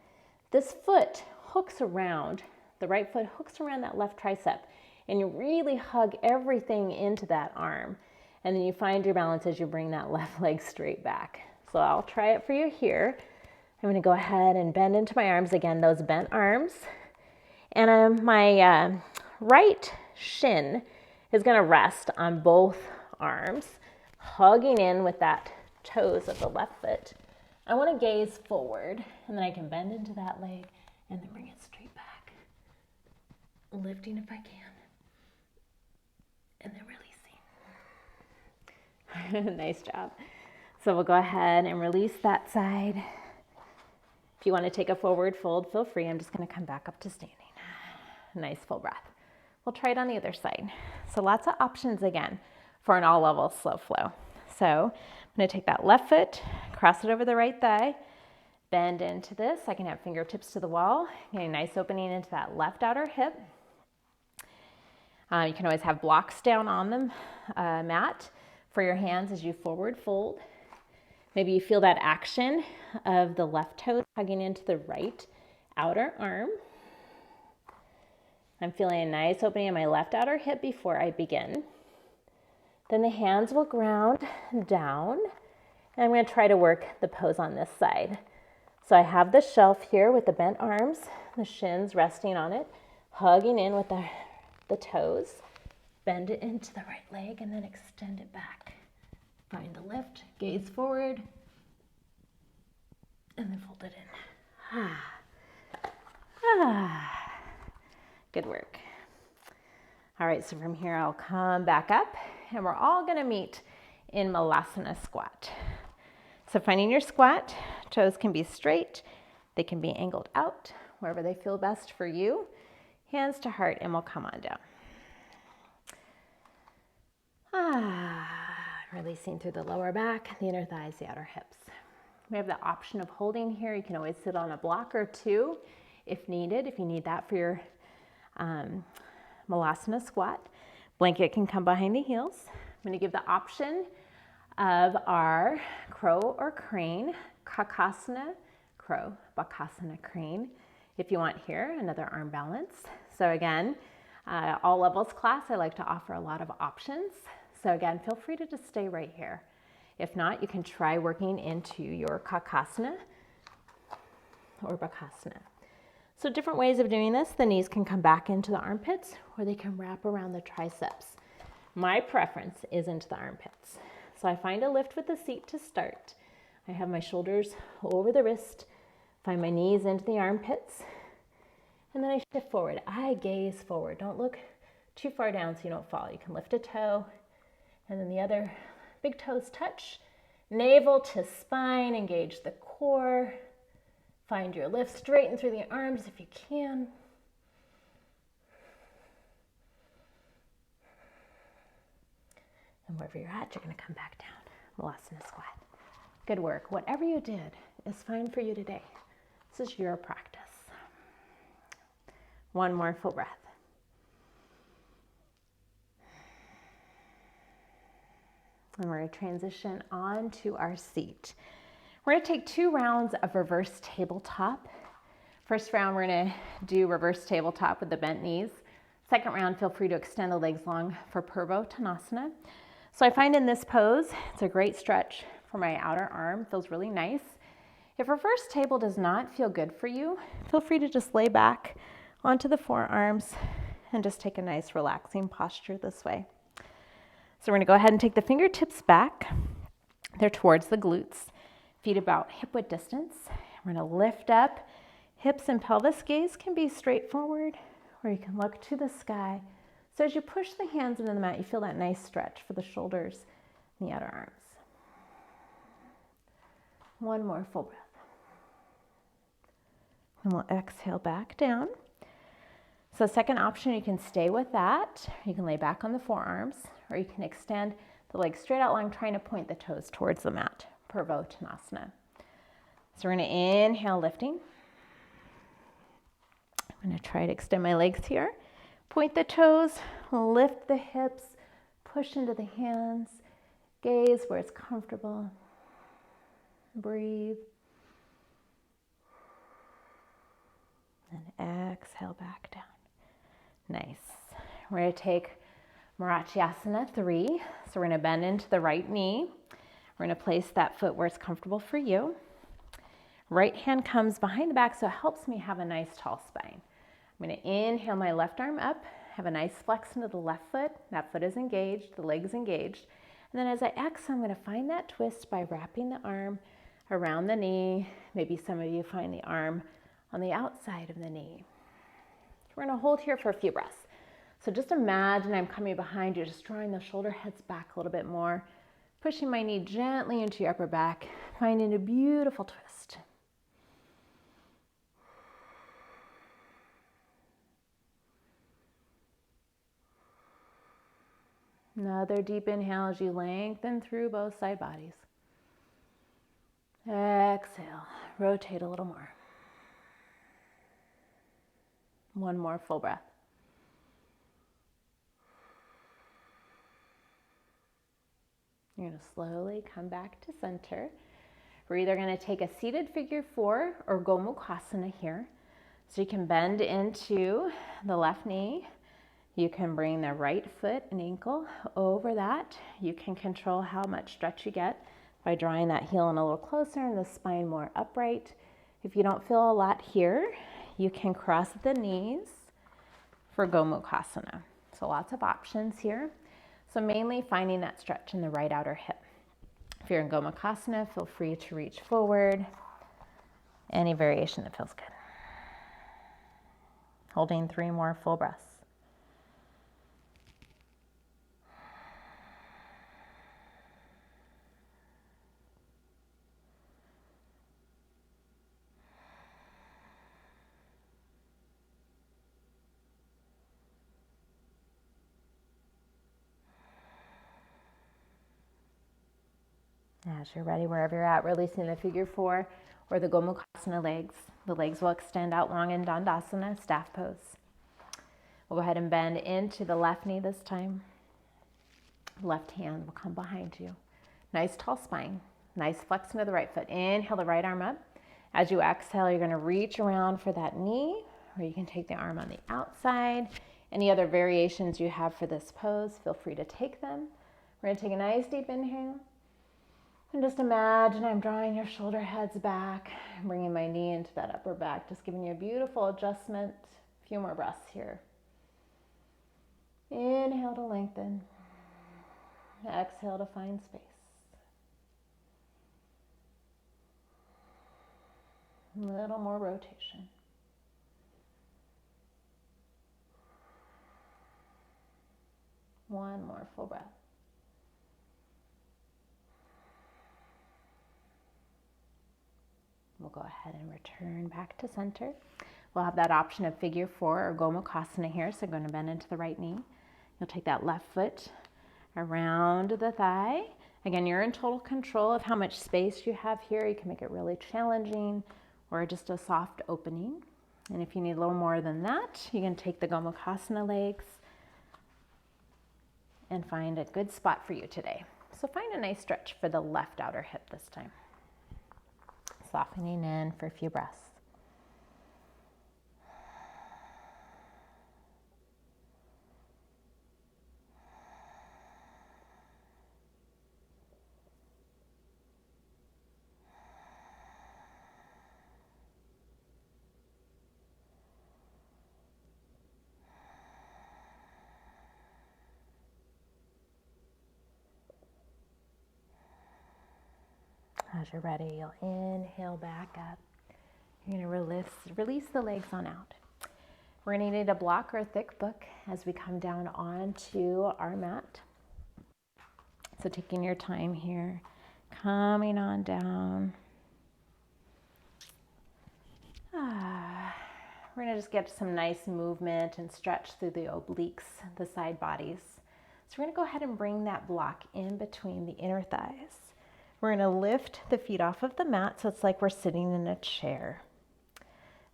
This foot hooks around, the right foot hooks around that left tricep, and you really hug everything into that arm. And then you find your balance as you bring that left leg straight back. So I'll try it for you here. I'm going to go ahead and bend into my arms again, those bent arms. And my right shin is going to rest on both arms, hugging in with that toes of the left foot. I want to gaze forward, and then I can bend into that leg and then bring it straight back. Lifting if I can. And then releasing. Nice job. So we'll go ahead and release that side. If you want to take a forward fold, feel free. I'm just going to come back up to standing. Nice full breath. We'll try it on the other side. So lots of options again for an all level slow flow. So I'm going to take that left foot, cross it over the right thigh, bend into this. I can have fingertips to the wall, getting a nice opening into that left outer hip. You can always have blocks down on the mat for your hands as you forward fold. Maybe you feel that action of the left toe hugging into the right outer arm. I'm feeling a nice opening in my left outer hip before I begin. Then the hands will ground down, and I'm going to try to work the pose on this side. So I have the shelf here with the bent arms, the shins resting on it, hugging in with the toes. Bend it into the right leg and then extend it back. Find the lift, gaze forward, and then fold it in. Good work. All right, so from here I'll come back up, and we're all gonna meet in Malasana squat. So finding your squat, toes can be straight, they can be angled out, wherever they feel best for you. Hands to heart, and we'll come on down. Releasing through the lower back, the inner thighs, the outer hips. We have the option of holding here. You can always sit on a block or two if needed, if you need that for your Malasana squat. Blanket can come behind the heels. I'm going to give the option of our crow or crane, Kakasana, crow, Bakasana, crane. If you want here, another arm balance. So again, all levels class, I like to offer a lot of options. So again, feel free to just stay right here. If not, you can try working into your Kakasana or Bakasana. So different ways of doing this. The knees can come back into the armpits or they can wrap around the triceps. My preference is into the armpits. So I find a lift with the seat to start. I have my shoulders over the wrist, find my knees into the armpits, and then I shift forward. I gaze forward. Don't look too far down so you don't fall. You can lift a toe, and then the other big toes touch. Navel to spine, engage the core. Find your lift, straighten through the arms if you can. And wherever you're at, you're going to come back down. Balasana squat. Good work. Whatever you did is fine for you today. This is your practice. One more full breath. And we're going to transition onto our seat. We're going to take 2 rounds of reverse tabletop. First round, we're going to do reverse tabletop with the bent knees. Second round, feel free to extend the legs long for Purvottanasana. So I find in this pose, it's a great stretch for my outer arm. Feels really nice. If reverse table does not feel good for you, feel free to just lay back onto the forearms and just take a nice relaxing posture this way. So we're going to go ahead and take the fingertips back. They're towards the glutes. Feet about hip width distance. We're going to lift up. Hips and pelvis gaze can be straightforward, or you can look to the sky. So as you push the hands into the mat, you feel that nice stretch for the shoulders and the outer arms. One more full breath. And we'll exhale back down. So second option, you can stay with that. You can lay back on the forearms, or you can extend the legs straight out long, trying to point the toes towards the mat. Purvottanasana. So we're going to inhale, lifting. I'm going to try to extend my legs here. Point the toes, lift the hips, push into the hands, gaze where it's comfortable. Breathe. And exhale back down. Nice. We're going to take Marachyasana 3. So we're going to bend into the right knee. We're going to place that foot where it's comfortable for you. Right hand comes behind the back, so it helps me have a nice tall spine. I'm going to inhale my left arm up, have a nice flex into the left foot. That foot is engaged, the leg's engaged. And then as I exhale, I'm going to find that twist by wrapping the arm around the knee. Maybe some of you find the arm on the outside of the knee. We're going to hold here for a few breaths. So just imagine I'm coming behind you, just drawing the shoulder heads back a little bit more, pushing my knee gently into your upper back, finding a beautiful twist. Another deep inhale as you lengthen through both side bodies. Exhale, rotate a little more. One more full breath. You're going to slowly come back to center. We're either going to take a seated figure 4 or Gomukhasana here. So you can bend into the left knee. You can bring the right foot and ankle over that. You can control how much stretch you get by drawing that heel in a little closer and the spine more upright. If you don't feel a lot here, you can cross the knees for Gomukhasana. So lots of options here. So mainly finding that stretch in the right outer hip. If you're in Gomukhasana, feel free to reach forward. Any variation that feels good. Holding 3 more full breaths. As you're ready, wherever you're at, releasing the figure 4 or the Gomukhasana legs. The legs will extend out long in Dandasana, staff pose. We'll go ahead and bend into the left knee this time. Left hand will come behind you. Nice tall spine. Nice flex into the right foot. Inhale the right arm up. As you exhale, you're going to reach around for that knee, or you can take the arm on the outside. Any other variations you have for this pose, feel free to take them. We're going to take a nice deep inhale. And just imagine I'm drawing your shoulder heads back, bringing my knee into that upper back, just giving you a beautiful adjustment. A few more breaths here. Inhale to lengthen. Exhale to find space. A little more rotation. One more full breath. We'll go ahead and return back to center. We'll have that option of figure 4 or Bakasana here. So going to bend into the right knee. You'll take that left foot around the thigh. Again, you're in total control of how much space you have here. You can make it really challenging or just a soft opening. And if you need a little more than that, you can take the Bakasana legs and find a good spot for you today. So find a nice stretch for the left outer hip this time. Softening in for a few breaths. As you're ready, you'll inhale back up. You're going to release the legs on out. We're going to need a block or a thick book as we come down onto our mat. So taking your time here, coming on down. We're going to just get some nice movement and stretch through the obliques, the side bodies. So we're going to go ahead and bring that block in between the inner thighs. We're going to lift the feet off of the mat so it's like we're sitting in a chair. I'm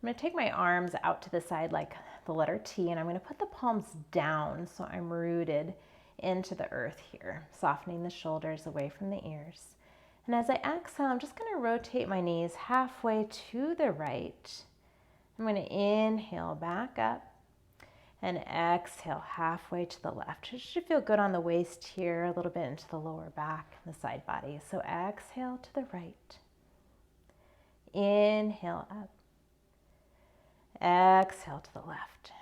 going to take my arms out to the side like the letter T, and I'm going to put the palms down so I'm rooted into the earth here, softening the shoulders away from the ears. And as I exhale, I'm just going to rotate my knees halfway to the right. I'm going to inhale back up and exhale halfway to the left. It should feel good on the waist here, a little bit into the lower back, the side body. So exhale to the right. Inhale up. Exhale to the left.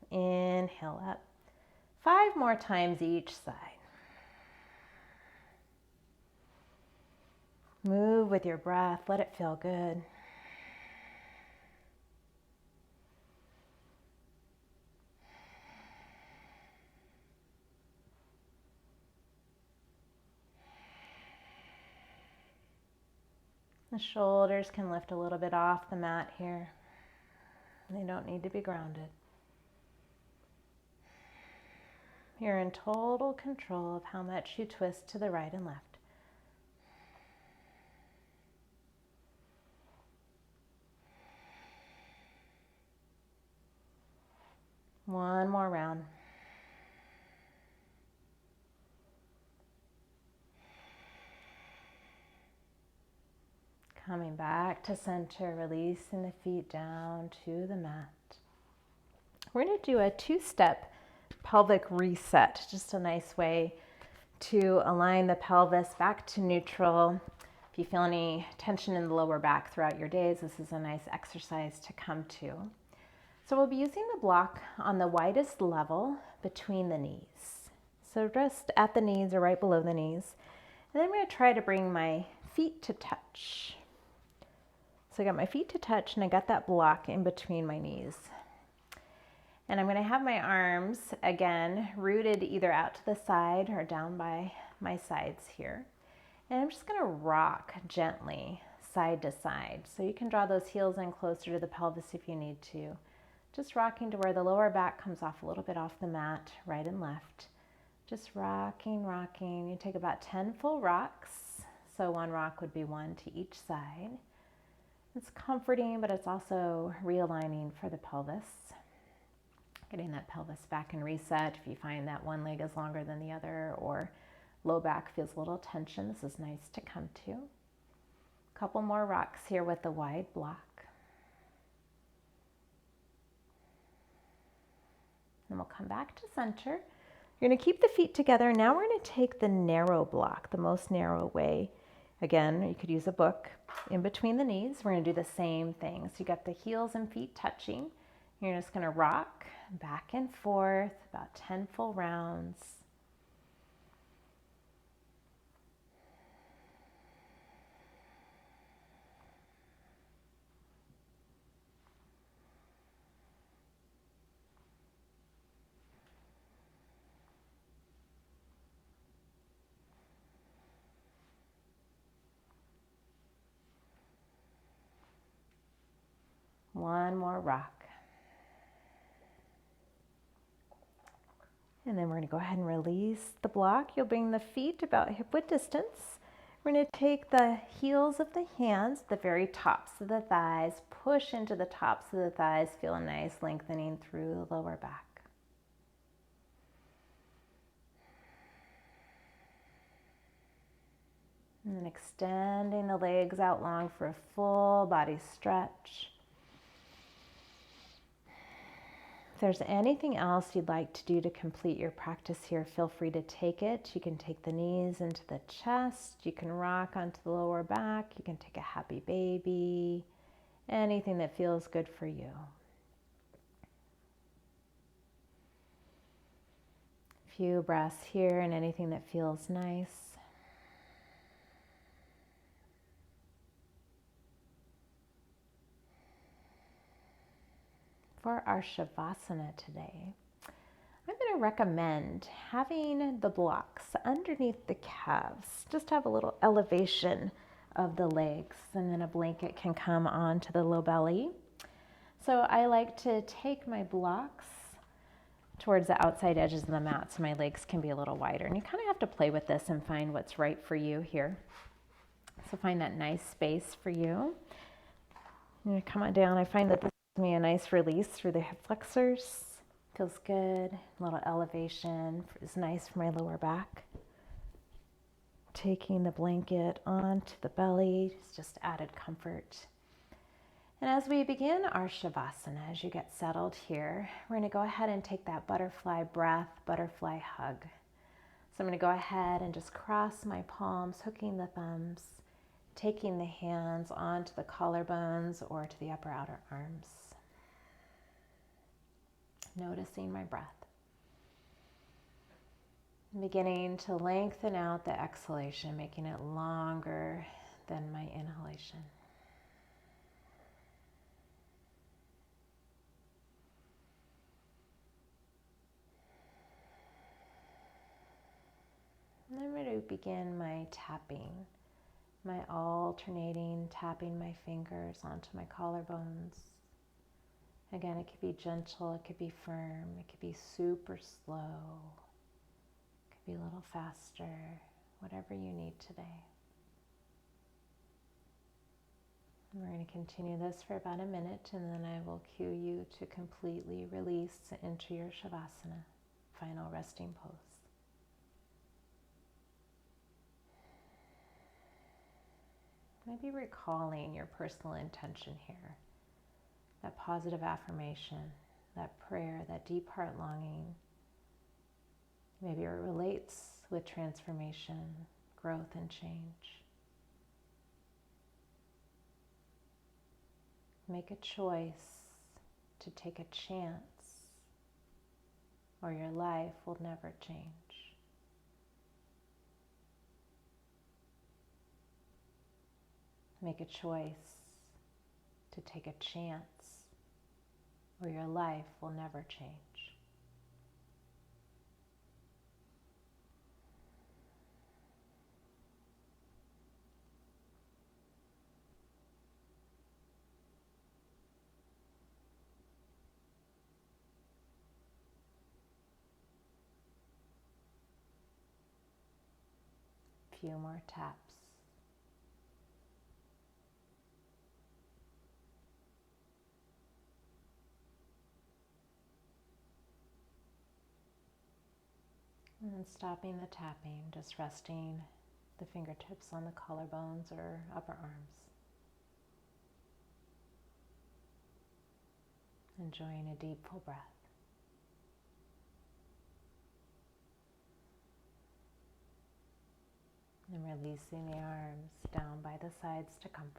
Inhale up. 5 more times each side. Move with your breath. Let it feel good. The shoulders can lift a little bit off the mat here. They don't need to be grounded. You're in total control of how much you twist to the right and left. One more round. Coming back to center, releasing the feet down to the mat. We're going to do a 2-step pelvic reset, just a nice way to align the pelvis back to neutral. If you feel any tension in the lower back throughout your days, this is a nice exercise to come to. So we'll be using the block on the widest level between the knees. So just at the knees or right below the knees. And then I'm going to try to bring my feet to touch. So I got my feet to touch and I got that block in between my knees. And I'm going to have my arms, again, rooted either out to the side or down by my sides here. And I'm just going to rock gently side to side. So you can draw those heels in closer to the pelvis if you need to. Just rocking to where the lower back comes off a little bit off the mat, right and left. Just rocking, rocking. You take about 10 full rocks. So one rock would be 1 to each side. It's comforting, but it's also realigning for the pelvis. Getting that pelvis back and reset. If you find that one leg is longer than the other or low back feels a little tension, this is nice to come to. A couple more rocks here with the wide block. Then we'll come back to center. You're going to keep the feet together. Now we're going to take the narrow block, the most narrow way. Again, you could use a book in between the knees. We're going to do the same thing. So you got the heels and feet touching. You're just going to rock back and forth about 10 full rounds. One more rock. And then we're going to go ahead and release the block. You'll bring the feet about hip width distance. We're going to take the heels of the hands, the very tops of the thighs, push into the tops of the thighs. Feel a nice lengthening through the lower back. And then extending the legs out long for a full body stretch. If there's anything else you'd like to do to complete your practice here, feel free to take it. You can take the knees into the chest. You can rock onto the lower back. You can take a happy baby. Anything that feels good for you. A few breaths here and anything that feels nice. For our Shavasana today, I'm going to recommend having the blocks underneath the calves. Just have a little elevation of the legs, and then a blanket can come onto the low belly. So I like to take my blocks towards the outside edges of the mat so my legs can be a little wider. And you kind of have to play with this and find what's right for you here. So find that nice space for you. I'm going to come on down. I find that this gives me a nice release through the hip flexors. Feels good. A little elevation is nice for my lower back. Taking the blanket onto the belly is just added comfort. And as we begin our Shavasana, as you get settled here, we're going to go ahead and take that butterfly breath, butterfly hug. So I'm going to go ahead and just cross my palms, hooking the thumbs, taking the hands onto the collarbones or to the upper outer arms. Noticing my breath. Beginning to lengthen out the exhalation, making it longer than my inhalation. And I'm going to begin my tapping, my alternating tapping my fingers onto my collarbones. Again, it could be gentle, it could be firm, it could be super slow, it could be a little faster, whatever you need today. And we're going to continue this for about a minute, and then I will cue you to completely release into your Shavasana, final resting pose. Maybe recalling your personal intention here. That positive affirmation, that prayer, that deep heart longing. Maybe it relates with transformation, growth, and change. Make a choice to take a chance, or your life will never change. Make a choice to take a chance, or your life will never change. A few more taps. And then stopping the tapping, just resting the fingertips on the collarbones or upper arms. Enjoying a deep full breath. And releasing the arms down by the sides to comfort.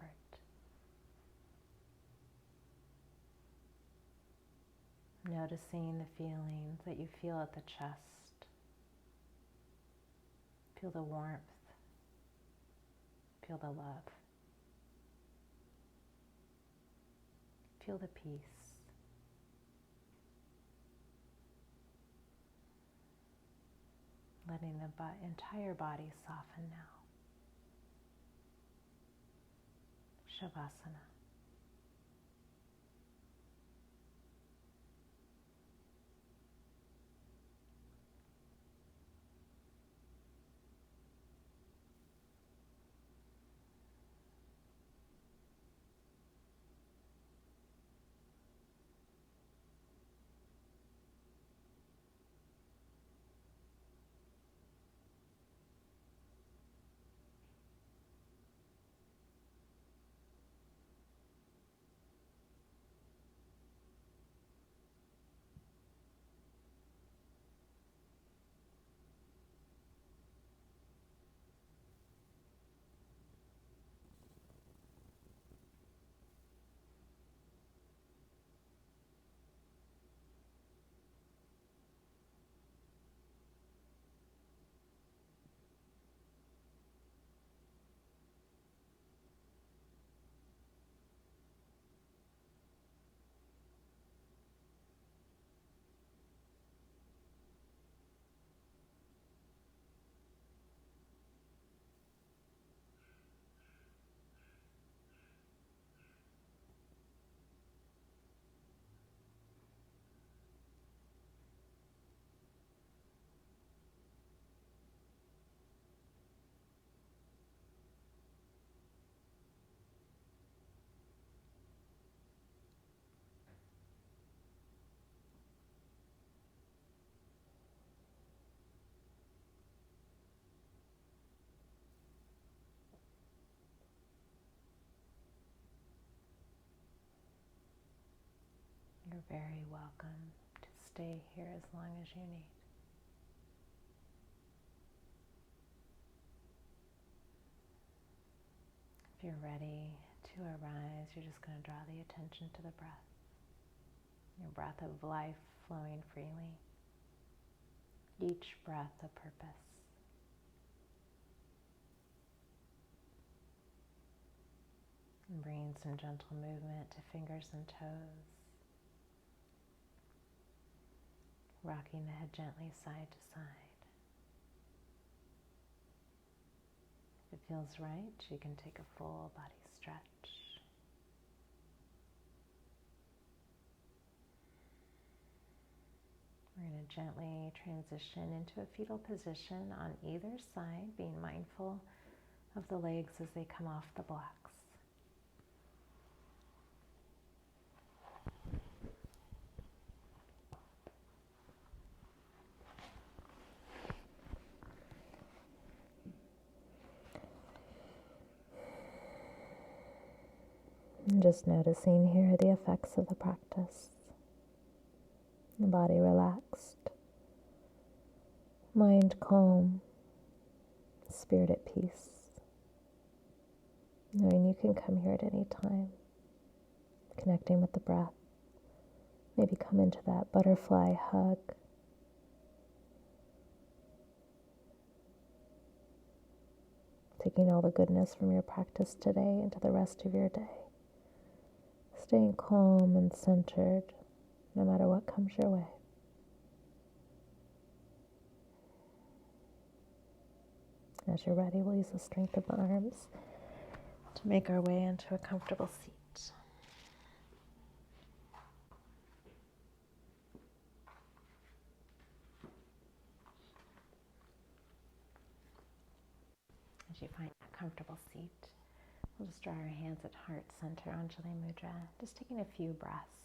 Noticing the feelings that you feel at the chest. Feel the warmth. Feel the love. Feel the peace. Letting the entire body soften now. Shavasana. You're very welcome to stay here as long as you need. If you're ready to arise, you're just going to draw the attention to the breath. Your breath of life flowing freely. Each breath a purpose. And bring some gentle movement to fingers and toes. Rocking the head gently side to side. If it feels right, you can take a full body stretch. We're going to gently transition into a fetal position on either side, being mindful of the legs as they come off the blocks. And just noticing here the effects of the practice. The body relaxed, mind calm, spirit at peace. Knowing you can come here at any time, connecting with the breath. Maybe come into that butterfly hug. Taking all the goodness from your practice today into the rest of your day. Staying calm and centered no matter what comes your way. As you're ready, we'll use the strength of the arms to make our way into a comfortable seat. As you find a comfortable seat, we'll just draw our hands at heart center, Anjali Mudra, just taking a few breaths.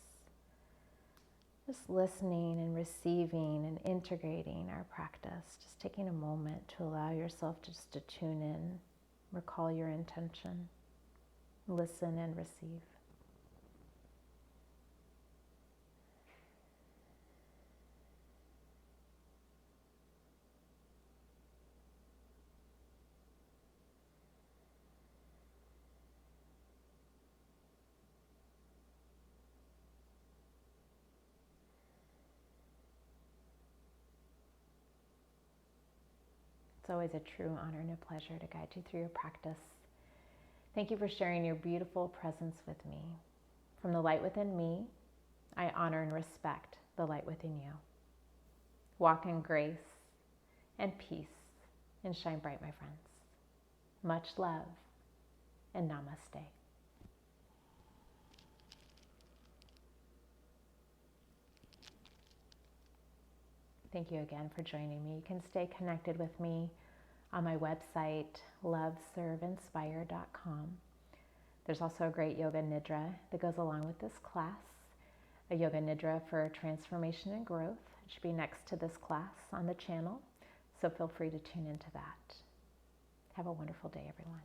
Just listening and receiving and integrating our practice. Just taking a moment to allow yourself just to tune in, recall your intention, listen and receive. always a true honor and a pleasure to guide you through your practice. Thank you for sharing your beautiful presence with me. From the light within me, I honor and respect the light within you. Walk in grace and peace and shine bright, my friends. Much love and namaste. Thank you again for joining me. You can stay connected with me on my website, loveserveinspire.com. There's also a great yoga nidra that goes along with this class, a yoga nidra for transformation and growth. It should be next to this class on the channel, so feel free to tune into that. Have a wonderful day, everyone.